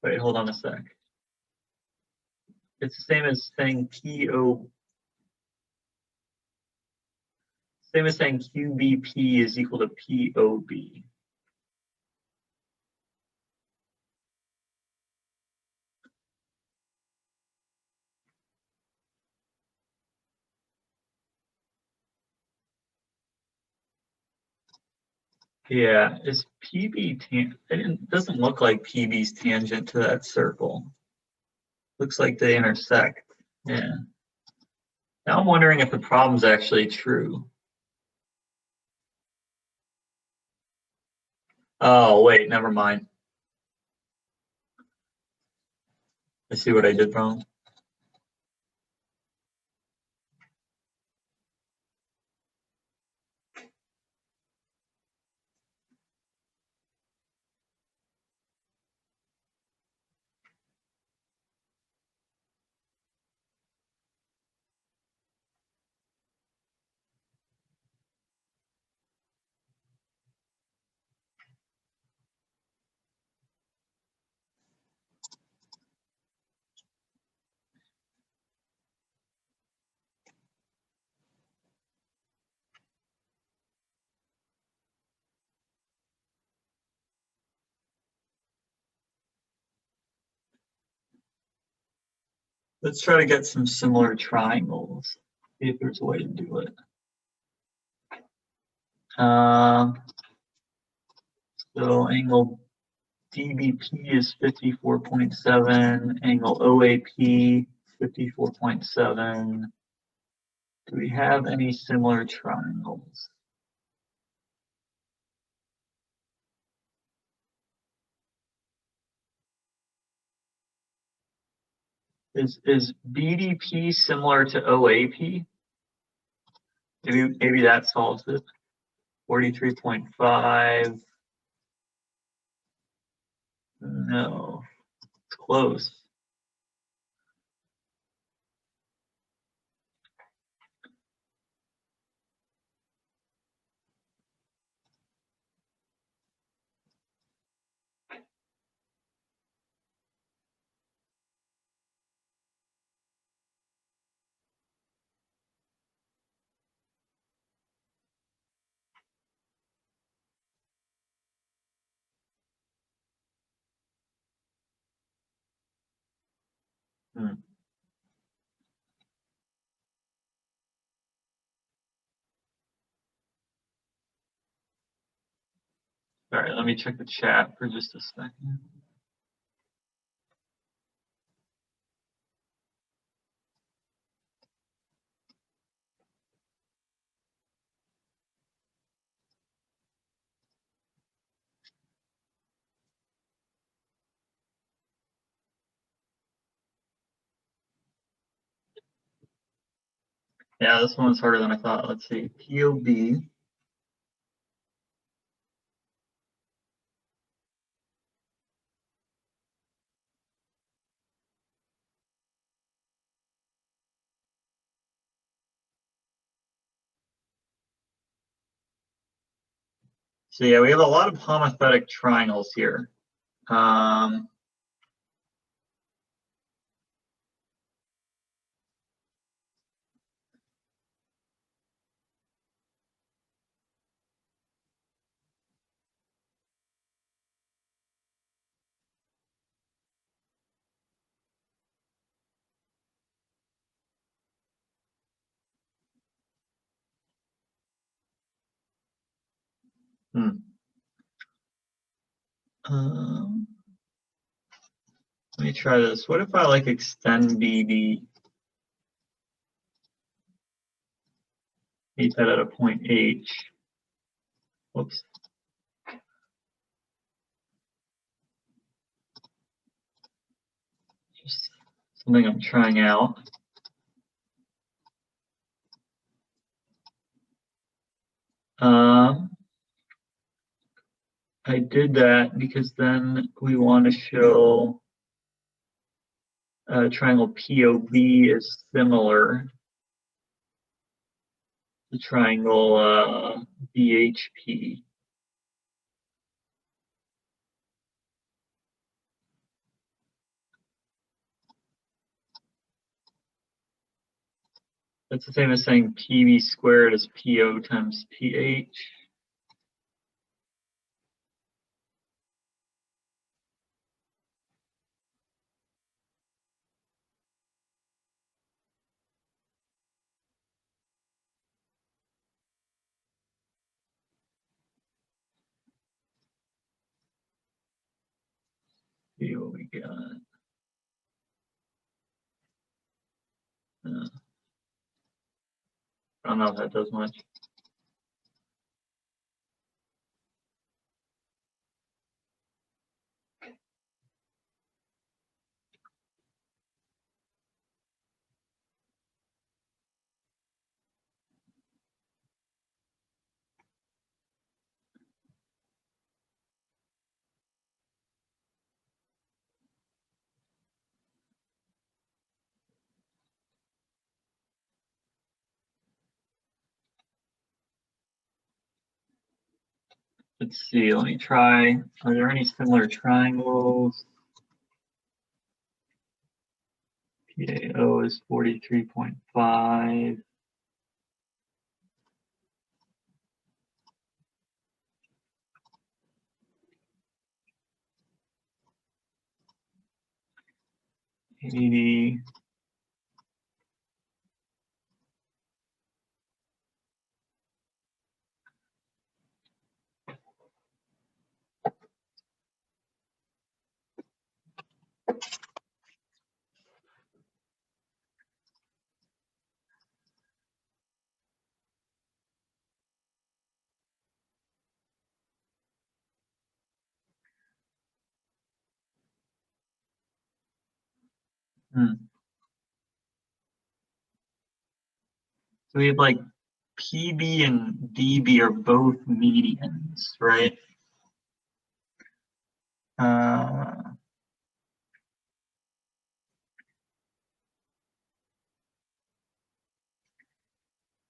wait, hold on a sec. It's the same as saying same as saying QBP is equal to POB. Yeah, is PB it doesn't look like PB's tangent to that circle. Looks like they intersect. Yeah. Now I'm wondering if the problem's actually true. Oh, wait, never mind. I see what I did wrong. Let's try to get some similar triangles. See if there's a way to do it. So angle DBP is 54.7, angle OAP 54.7. Do we have any similar triangles? Is BDP similar to OAP? Maybe that solves it. 43.5. No, it's close. Hmm. All right, let me check the chat for just a second. Yeah, this one's harder than I thought. Let's see, POB. So yeah, we have a lot of homothetic triangles here. Let me try this. What if I like extend BB? Meet that at a point H. Whoops. Just something I'm trying out. I did that because then we want to show triangle POB is similar to triangle BHP. That's the same as saying PB squared is PO times PH. See what we got. I don't know if that does much. Let's see, let me try. Are there any similar triangles? PAO is 43.5. AD. So we have like PB and DB are both medians, right? Yeah,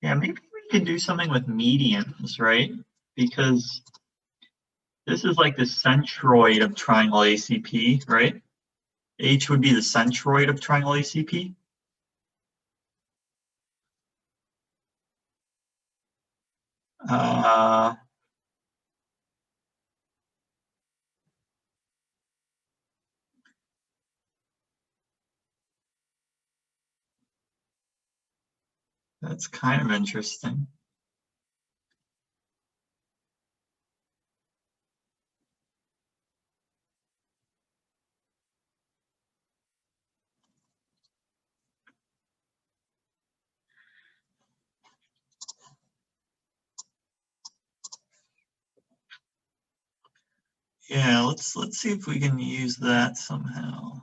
maybe we can do something with medians, right? Because this is like the centroid of triangle ACP, right? H would be the centroid of triangle ACP. That's kind of interesting. Yeah, let's see if we can use that somehow.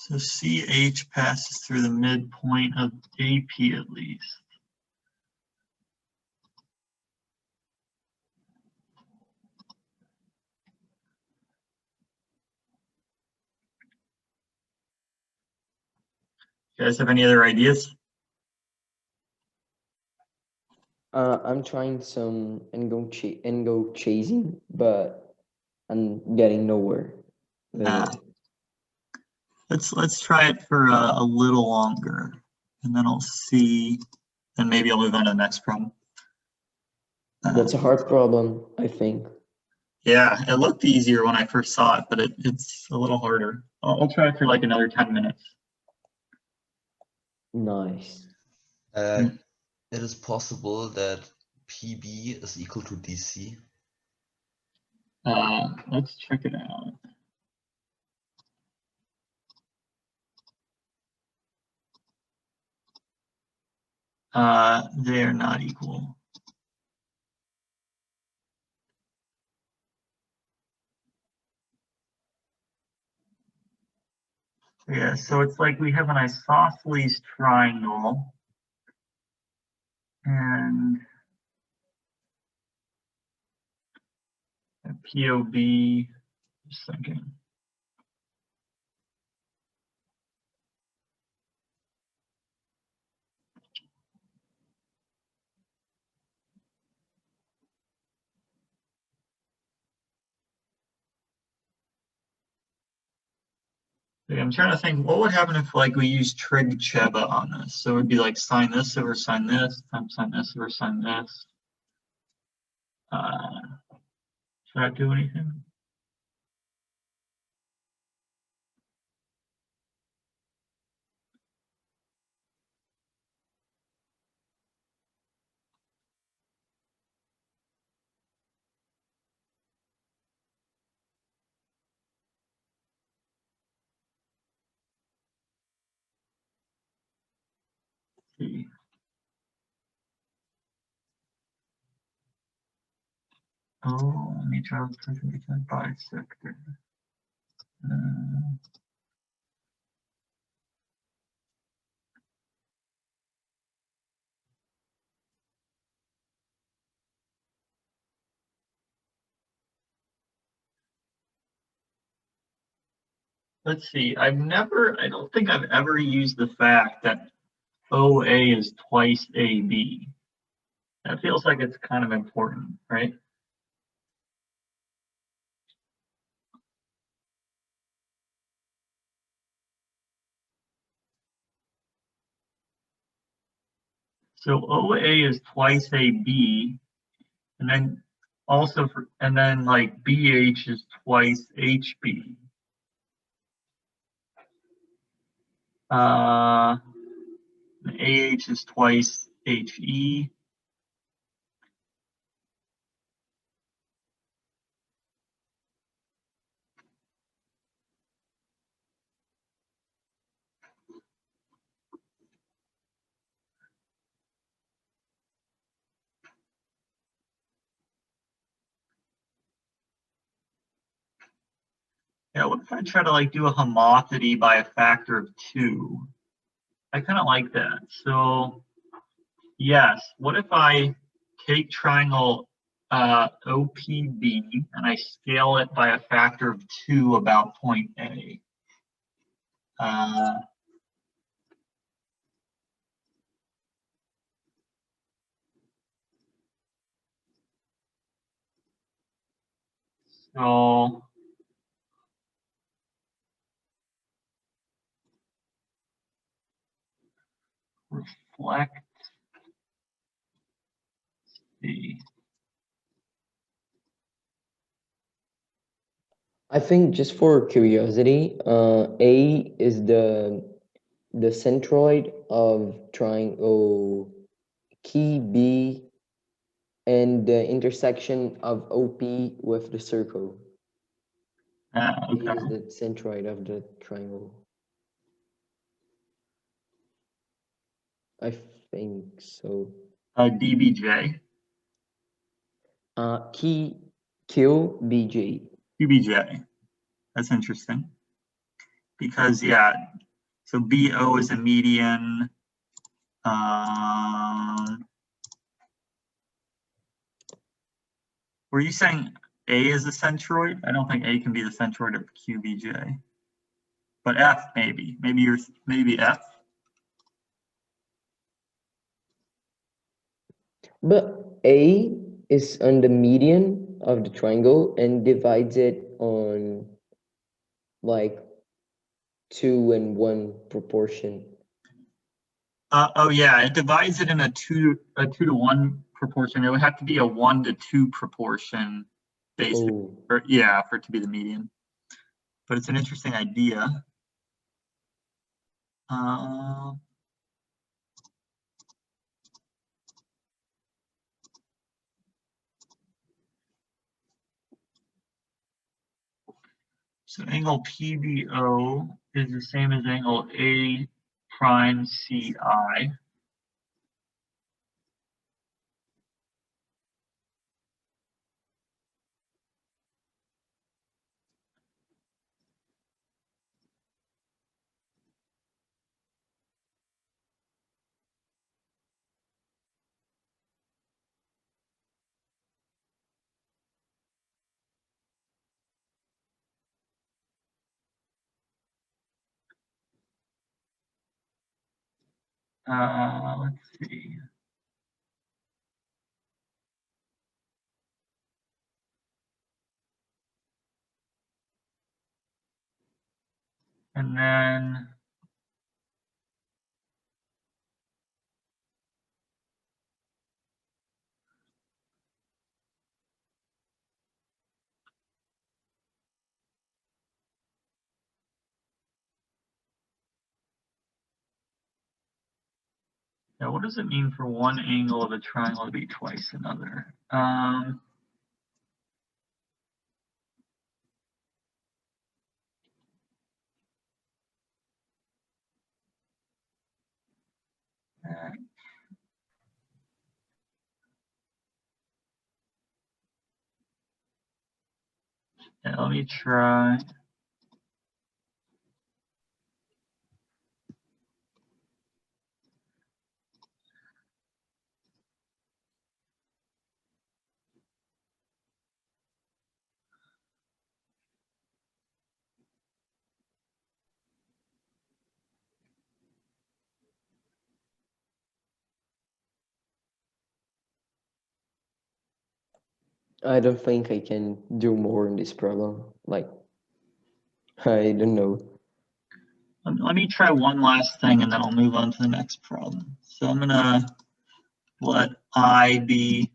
So CH passes through the midpoint of AP at least. You guys have any other ideas? I'm trying some and go chasing, but I'm getting nowhere. Nah. Let's try it for a little longer, and then I'll see, and maybe I'll move on to the next problem. That's a hard problem, I think. Yeah, it looked easier when I first saw it, but it's a little harder. I'll try it for like another 10 minutes. Nice. It is possible that PB is equal to DC. Let's check it out. They are not equal. Yeah, so it's like we have an isosceles triangle and a POB. Just thinking. I'm trying to think what would happen if like we use trig Cheba on this. So it would be like sine this over sine this times sine this over sine this. Should that do anything? Let's see. Oh, let me try to make a bisector. Let's see. I don't think I've ever used the fact that OA is twice AB. That feels like it's kind of important, right? So OA is twice AB, and then also and then like BH is twice HB. AH is twice HE. Yeah, what if I try to like do a homothety by a factor of 2? I kind of like that. So yes, what if I take triangle OPB and I scale it by a factor of 2 about point A? So reflect the. I think just for curiosity, A is the centroid of triangle key B and the intersection of OP with the circle. Okay. A is the centroid of the triangle. I think so. DBJ. Key QBJ. QBJ. That's interesting. because yeah, so BO is a median. Were you saying A is the centroid? I don't think A can be the centroid of QBJ, but F maybe. Maybe F. But A is on the median of the triangle and divides it on like 2 and 1 proportion. Oh yeah, it divides it in a 2 to 1 proportion. It would have to be a 1 to 2 proportion, basically. Oh, For it to be the median. But it's an interesting idea. So angle PBO is the same as angle A prime CI. Let's see. And then yeah, what does it mean for one angle of a triangle to be twice another? Yeah, let me try. I don't think I can do more in this problem. Like, I don't know. Let me try one last thing and then I'll move on to the next problem. So I'm gonna let I be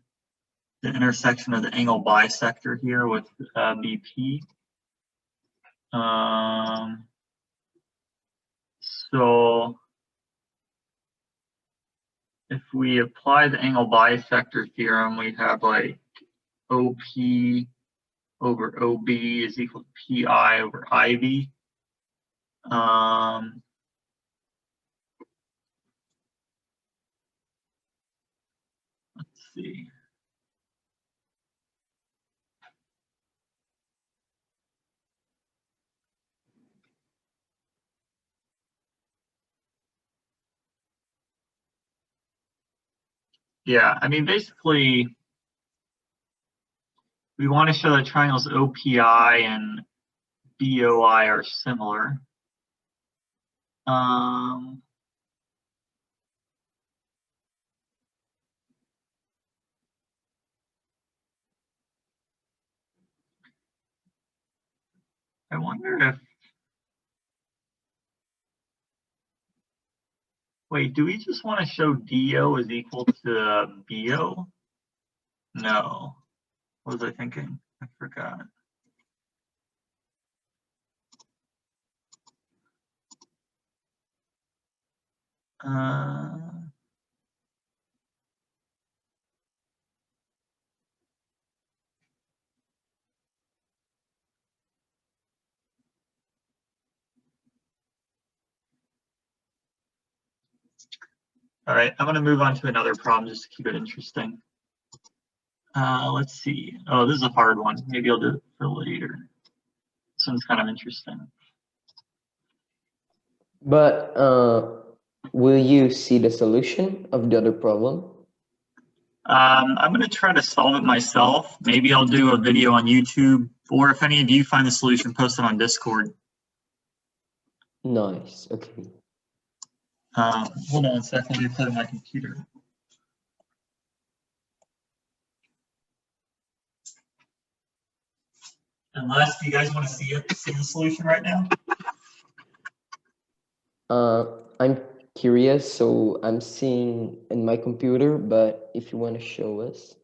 the intersection of the angle bisector here with BP. So if we apply the angle bisector theorem, we have like OP over OB is equal to PI over IB. Let's see. Yeah, I mean, basically, we want to show that triangles OPI and BOI are similar. I wonder if, wait, do we just want to show DO is equal to BO? No. What was I thinking? I forgot. All right, I'm going to move on to another problem just to keep it interesting. Let's see. Oh, this is a hard one. Maybe I'll do it for later. This one's kind of interesting. But will you see the solution of the other problem? I'm going to try to solve it myself. Maybe I'll do a video on YouTube, or if any of you find the solution, post it on Discord. Nice. Okay. Hold on a second, let me plug in my computer. Unless you guys want to see the solution right now. I'm curious, so I'm seeing in my computer, but if you want to show us,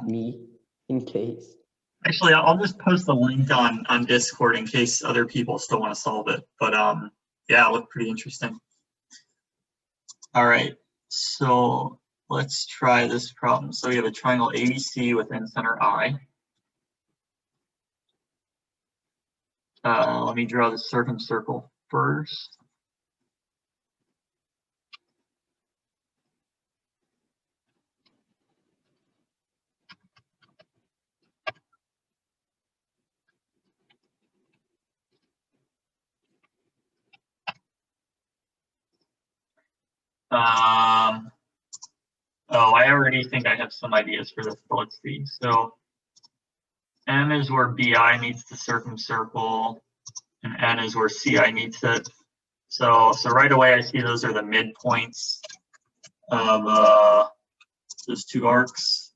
me, in case. Actually, I'll just post the link on Discord in case other people still want to solve it. But yeah, it looked pretty interesting. All right, so let's try this problem. So we have a triangle ABC with end center I. Let me draw the circumcircle first. Oh, I already think I have some ideas for this, but let's see. So M is where BI meets the circumcircle, and N is where CI meets it. So right away I see those are the midpoints of those two arcs.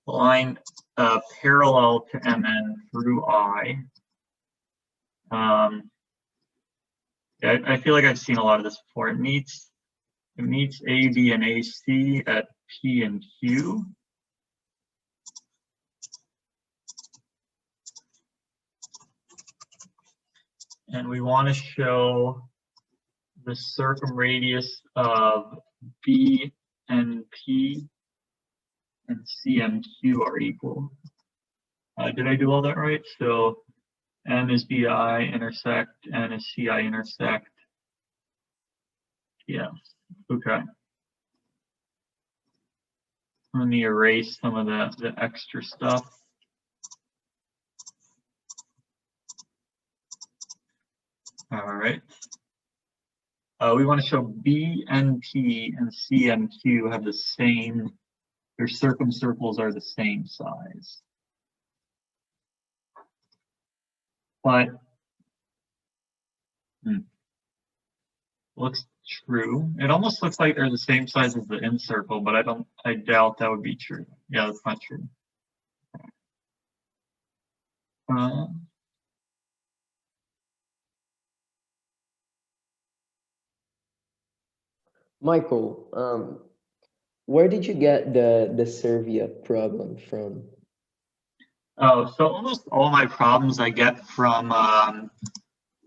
Line parallel to MN through I. Yeah, I feel like I've seen a lot of this before. It meets AB and AC at P and Q. And we want to show the circumradius of B and P and CMQ are equal. Did I do all that right? So M is BI intersect, N is CI intersect. Yeah, okay. Let me erase some of the extra stuff. All right. We want to show BNP and CMQ have the same, their circumcircles are the same size. But looks true. It almost looks like they're the same size as the end circle, but I doubt that would be true. Yeah, that's not true. Michael, where did you get the Servia problem from? Oh, so almost all my problems I get from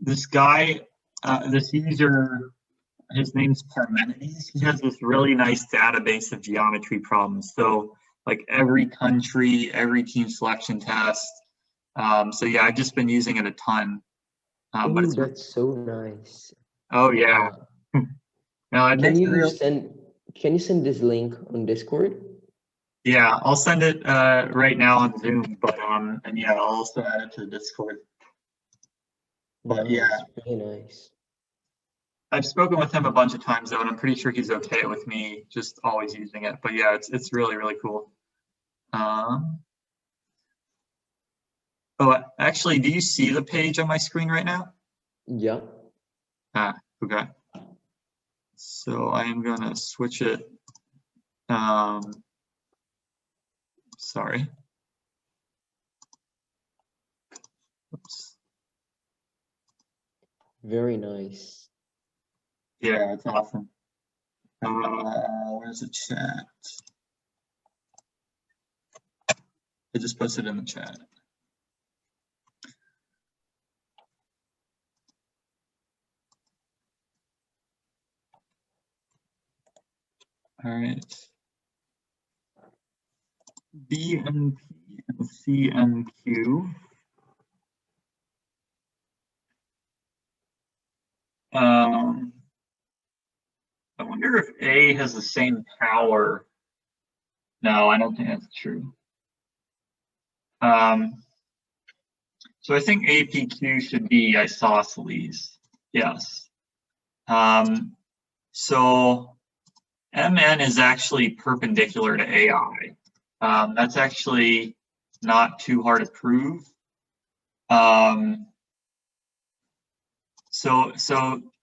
this guy, this user, his name's Parmenides. He has this really nice database of geometry problems. So like every country, every team selection test. So yeah, I've just been using it a ton. But that's so nice. Oh yeah. No, can you send this link on Discord? Yeah, I'll send it right now on Zoom, but and yeah, I'll also add it to the Discord. But nice, yeah, really nice. I've spoken with him a bunch of times though, and I'm pretty sure he's okay with me just always using it. But yeah, it's really, really cool. Oh, actually, do you see the page on my screen right now? Yeah. Okay. So I am gonna switch it. Sorry. Oops. Very nice. Yeah, it's awesome. Where's the chat? I just posted in the chat. All right. BNP and CMQ. I wonder if A has the same power. No, I don't think that's true. So I think APQ should be isosceles. Yes. So MN is actually perpendicular to AI. That's actually not too hard to prove. So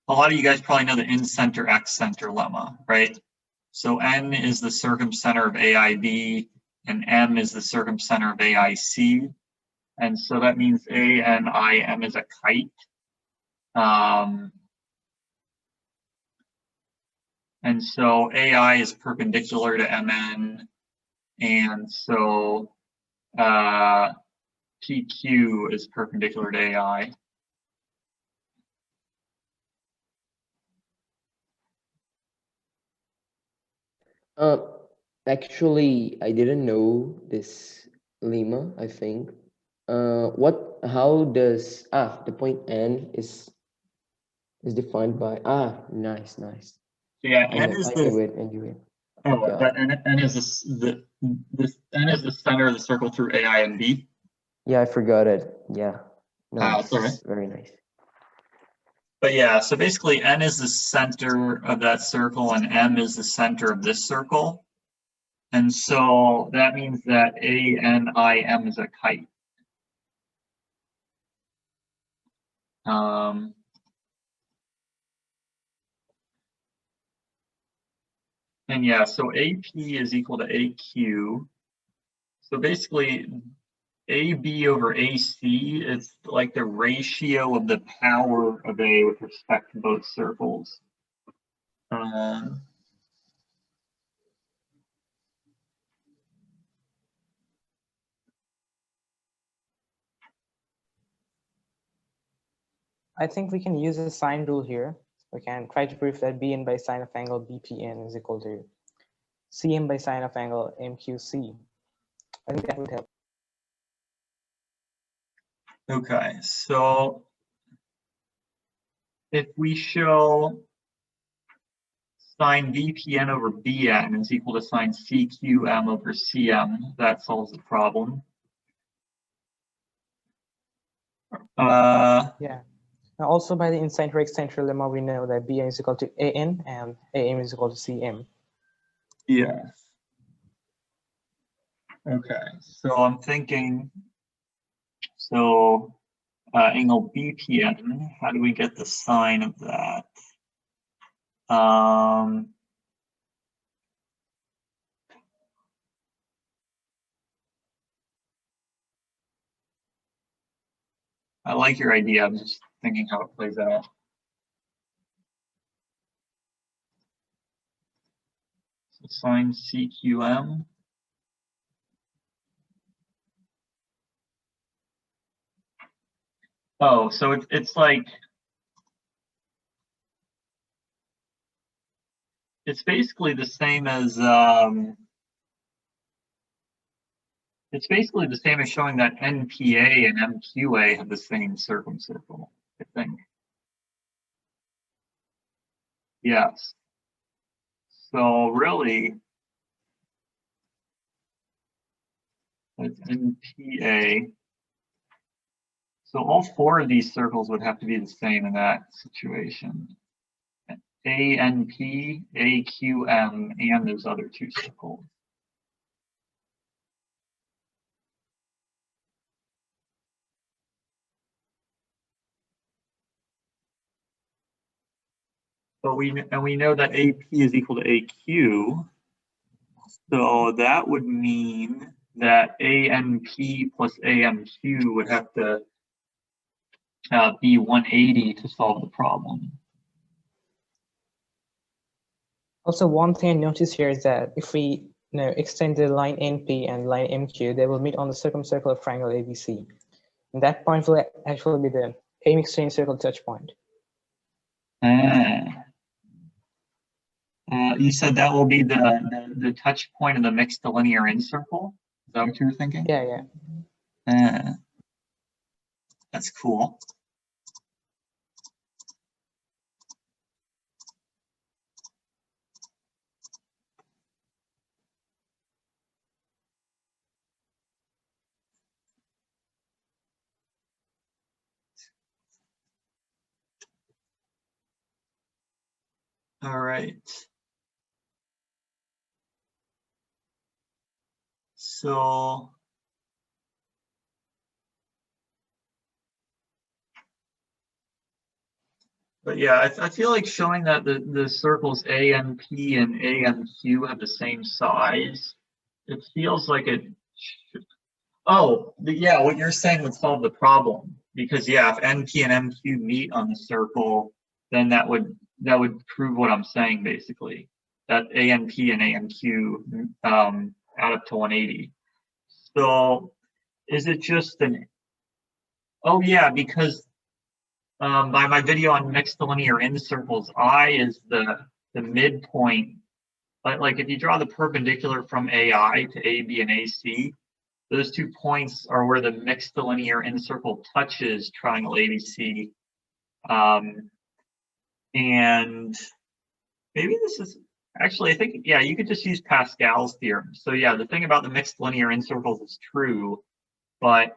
a lot of you guys probably know the in-center, x-center lemma, right? So N is the circumcenter of AIB, and M is the circumcenter of AIC. And so that means ANIM is a kite. And so AI is perpendicular to MN, and so PQ is perpendicular to AI. Uh, Actually, I didn't know this lemma, I think. How does, the point N is defined by, nice. Yeah, N is I the knew it. oh, Got that it. N is the N is the center of the circle through AI and B. Yeah, I forgot it. Yeah, It's all right. nice, very nice. But yeah, so basically N is the center of that circle and M is the center of this circle. And so that means that ANIM is a kite. And yeah, so AP is equal to AQ. So basically AB over AC is like the ratio of the power of A with respect to both circles. I think we can use a sine rule here. We can try to prove that Bn by sine of angle BPN is equal to Cm by sine of angle MQC. I think that would help. Okay, so if we show sine VPN over BN is equal to sine CQM over CM, that solves the problem. Yeah. Now also by the in-center extenter lemma, we know that Bn is equal to An and Am is equal to Cm. Yes. Okay, so I'm thinking, so angle BPN, how do we get the sine of that? I like your idea. I'm just thinking how it plays out. So sine CQM. Oh, so it's like, it's basically the same as, it's basically the same as showing that NPA and MQA have the same circumcircle, I think. Yes. So really, it's NPA. So all four of these circles would have to be the same in that situation. ANP, AQM, and those other two circles. But we know that AP is equal to AQ. So that would mean that ANP plus AMQ would have to be 180 to solve the problem. Also, one thing I noticed here is that if we extend the line NP and line MQ, they will meet on the circumcircular triangle ABC. And that point will actually be the aim exchange circle touch point. You said that will be the touch point of the mixed linear in circle? Is that what you were thinking? Yeah. That's cool. All right. So but yeah, I feel like showing that the circles ANP and ANQ have the same size, it feels like it should, yeah, what you're saying would solve the problem. Because yeah, if NP and MQ meet on the circle, then that would prove what I'm saying basically. That ANP and ANQ add up to 180. So is it just an, oh yeah, because by my video on mixed linear incircles, I is the midpoint. But like if you draw the perpendicular from AI to AB and AC, those 2 points are where the mixed linear incircle touches triangle ABC. And maybe this is actually, I think, yeah, you could just use Pascal's theorem. So yeah, the thing about the mixed linear incircles is true, but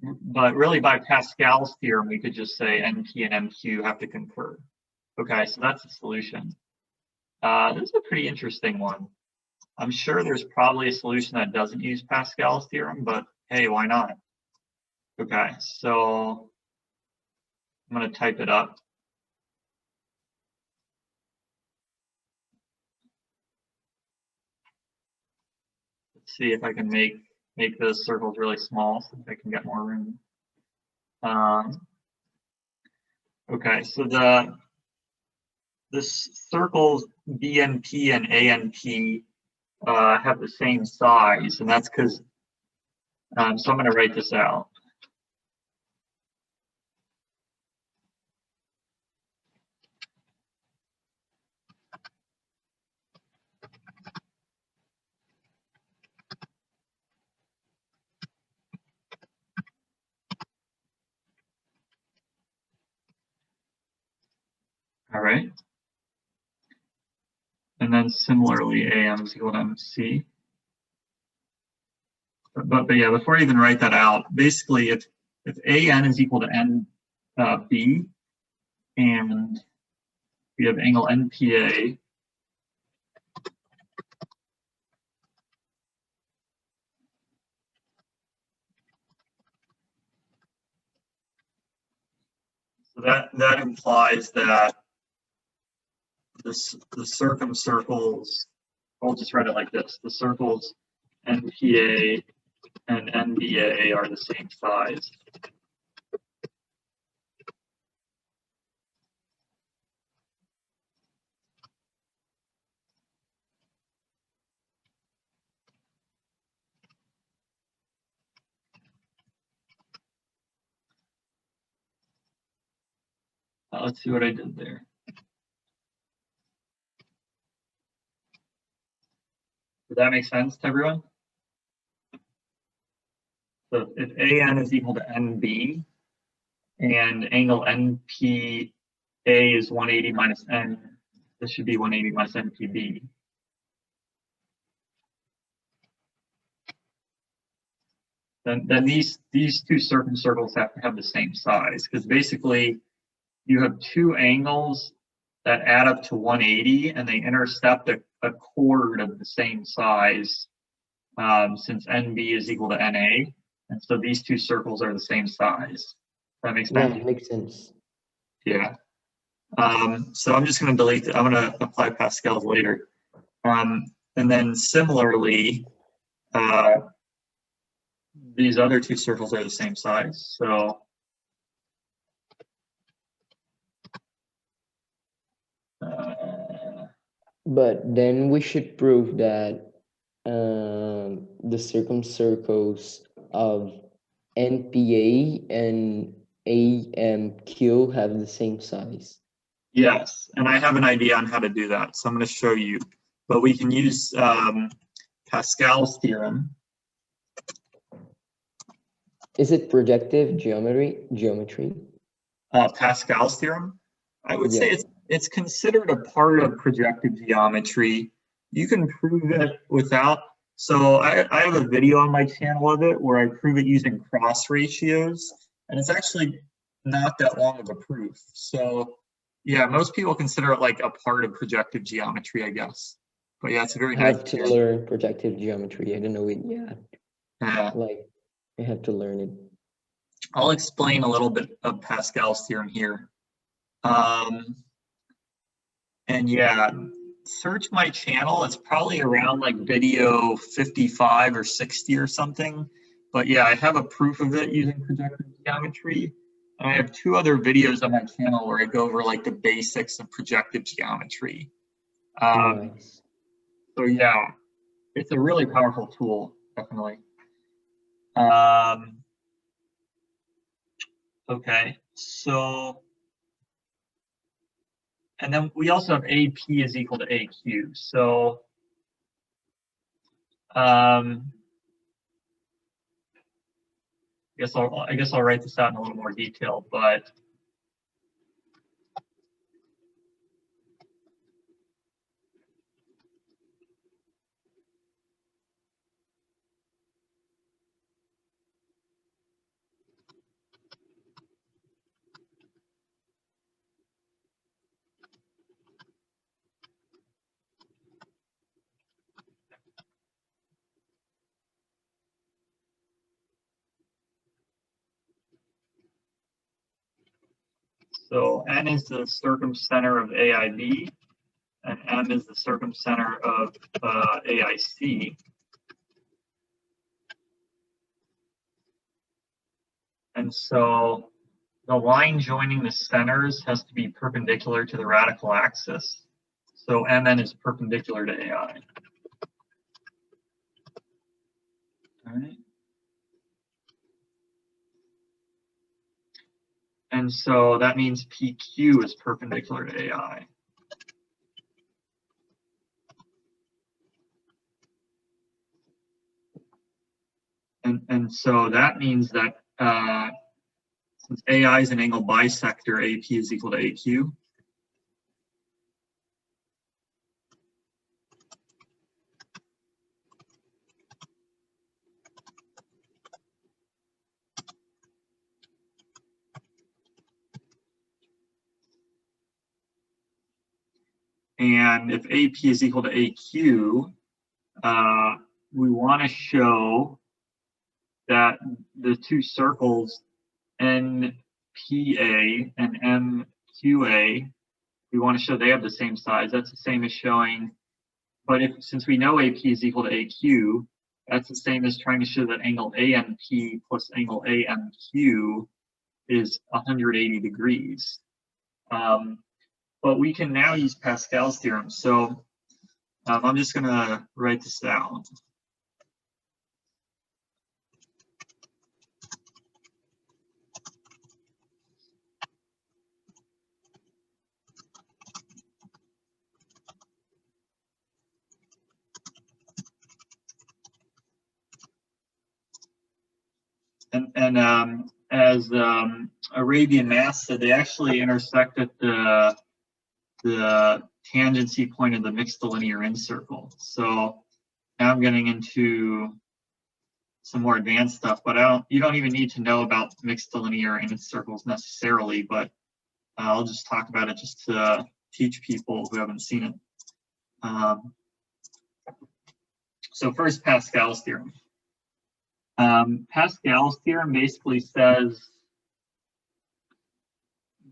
really by Pascal's theorem, we could just say NP and MQ have to concur. Okay, so that's the solution. This is a pretty interesting one. I'm sure there's probably a solution that doesn't use Pascal's theorem, but hey, why not? Okay, so I'm going to type it up. Let's see if I can make those circles really small so I can get more room. Okay, so the circles BNP and ANP have the same size, and that's because, so I'm going to write this out. All right. And then similarly, AM is equal to MC. But yeah, before I even write that out, basically if AN is equal to NB, and we have angle NPA, so that implies that the circumcircles, I'll just write it like this, the circles NPA and NBA are the same size. Let's see what I did there. Does that make sense to everyone? So if AN is equal to NB and angle NPA is 180 minus N, this should be 180 minus NPB. Then these two circumcircles have to have the same size, because basically you have two angles that add up to 180 and they intercept a chord of the same size, since NB is equal to NA. And so these two circles are the same size. That makes sense? Yeah, it makes sense. Yeah. So I'm just going to delete it. I'm going to apply Pascal's later. And then similarly, these other two circles are the same size. So But then we should prove that the circumcircles of NPA and AMQ have the same size. yes, and I have an idea on how to do that. So I'm going to show you. But we can use Pascal's theorem. Is it projective geometry? Pascal's theorem. I would Yeah. say it's considered a part of projective geometry. You can prove it without. So I have a video on my channel of it where I prove it using cross ratios, and it's actually not that long of a proof. So Yeah, most people consider it like a part of projective geometry, I guess. But yeah, it's a very I nice have to theorem. learn projective geometry. I don't know it yet. Yeah. Like, I have to learn it. I'll explain a little bit of Pascal's theorem here. And yeah, search my channel. It's probably around like video 55 or 60 or something. But yeah, I have a proof of it using projective geometry. And I have 2 other videos on my channel where I go over like the basics of projective geometry. Nice. So yeah, it's a really powerful tool, definitely. Okay, so, and then we also have AP is equal to AQ. So, I guess I'll write this out in a little more detail, but so N is the circumcenter of AIB, and M is the circumcenter of AIC. And so the line joining the centers has to be perpendicular to the radical axis. So MN is perpendicular to AI. All right. And so that means PQ is perpendicular to AI. And so that means that since AI is an angle bisector, AP is equal to AQ. And if AP is equal to AQ, we want to show that the 2 circles NPA and MQA, we want to show they have the same size. That's the same as showing, but since we know AP is equal to AQ, that's the same as trying to show that angle ANP plus angle AMQ is 180 degrees. But we can now use Pascal's theorem. So I'm just going to write this down. And as Arabian Mass said, they actually intersect at the tangency point of the mixed linear incircle. So now I'm getting into some more advanced stuff, but you don't even need to know about mixed linear incircles necessarily, but I'll just talk about it just to teach people who haven't seen it. So first, Pascal's theorem. Pascal's theorem basically says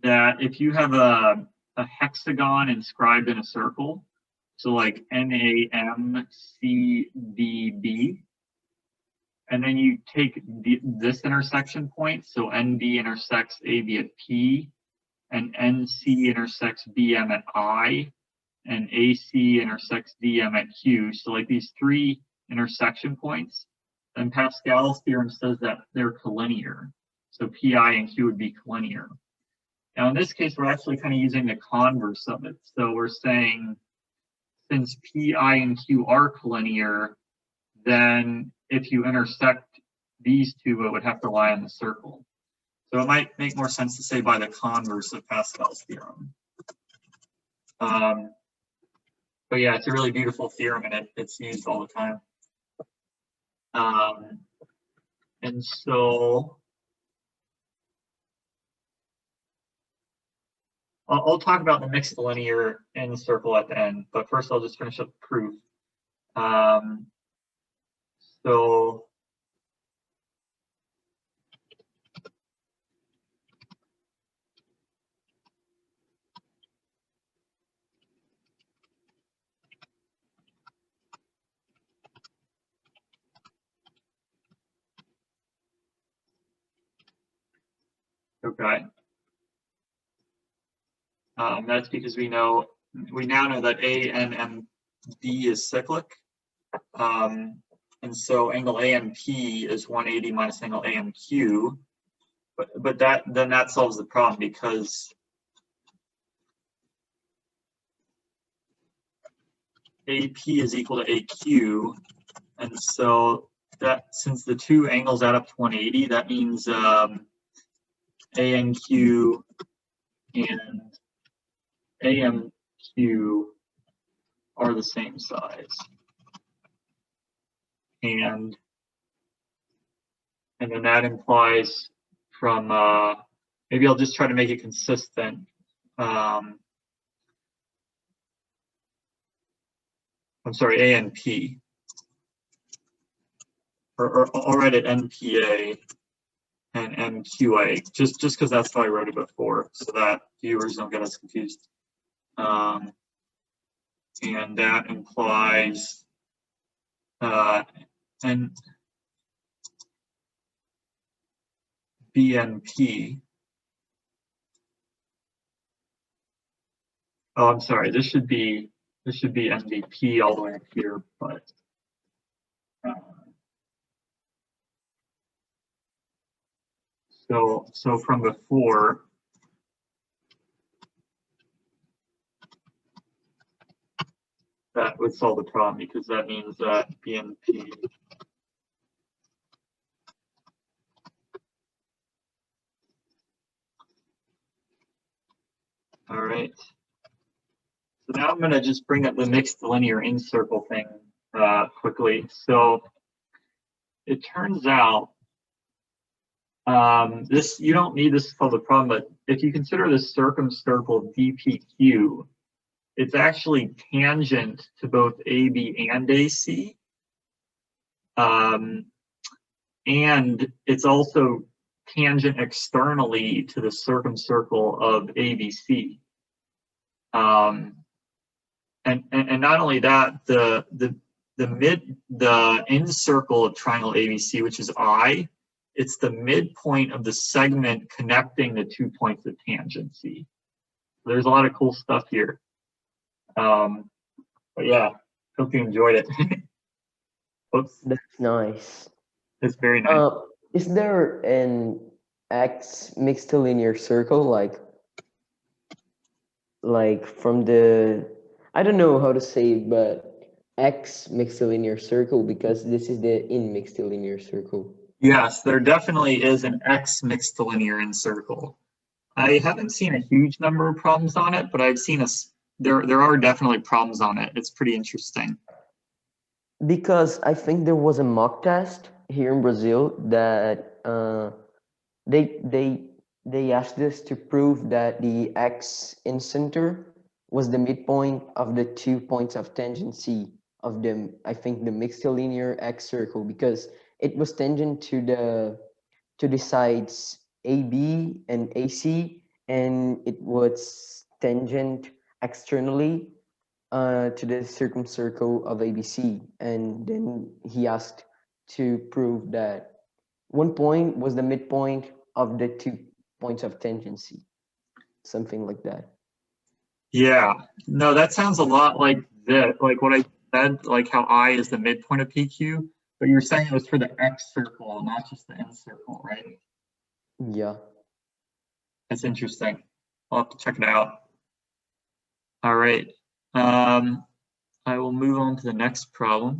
that if you have a hexagon inscribed in a circle, so like NAMCBB, and then you take this intersection point, so NB intersects AB at P, and NC intersects BM at I, and AC intersects DM at Q, so like these 3 intersection points, then Pascal's theorem says that they're collinear. So PI and Q would be collinear. Now in this case, we're actually kind of using the converse of it. So we're saying since PI and Q are collinear, then if you intersect these 2, it would have to lie on the circle. So it might make more sense to say by the converse of Pascal's theorem. But yeah, it's a really beautiful theorem and it's used all the time. And so I'll talk about the mixed linear in circle at the end, but first I'll just finish up the proof. So okay. That's because we now know that ANMB is cyclic. And so angle AMP is 180 minus angle AMQ. But then that solves the problem, because AP is equal to AQ. And so that, since the two angles add up to 180, that means ANQ and AMQ are the same size. And then that implies from, maybe I'll just try to make it consistent. I'm sorry, ANP. Or I'll write it NPA and MQA, just because that's how I wrote it before, so that viewers don't get us confused. And that implies and BNP. Oh, I'm sorry. This should be MVP all the way up here, but so from before, that would solve the problem, because that means that BNP all right. So now I'm going to just bring up the mixed linear in circle thing quickly. So it turns out this, you don't need this to solve the problem, but if you consider the circumcircle DPQ, it's actually tangent to both AB and AC. And it's also tangent externally to the circumcircle of ABC. And not only that, the end circle of triangle ABC, which is I, it's the midpoint of the segment connecting the 2 points of tangency. There's a lot of cool stuff here. But yeah, hope you enjoyed it. Oops. That's nice. It's very nice. Is there an X mixed linear circle, like from the, I don't know how to say it, but X mixed linear circle, because this is the in mixed linear circle. Yes, there definitely is an X mixed linear in circle. I haven't seen a huge number of problems on it, but I've seen there are definitely problems on it. It's pretty interesting. Because I think there was a mock test here in Brazil that they asked us to prove that the X in center was the midpoint of the 2 points of tangency of the, I think, the mixed linear X circle, because it was tangent to the sides AB and AC, and it was tangent externally to the circumcircle of ABC. And then he asked to prove that one point was the midpoint of the 2 points of tangency, something like that. Yeah, no, that sounds a lot like that, like what I said, like how I is the midpoint of PQ, but you're saying it was for the X circle, not just the N circle, right? Yeah. That's interesting. I'll have to check it out. All right. I will move on to the next problem.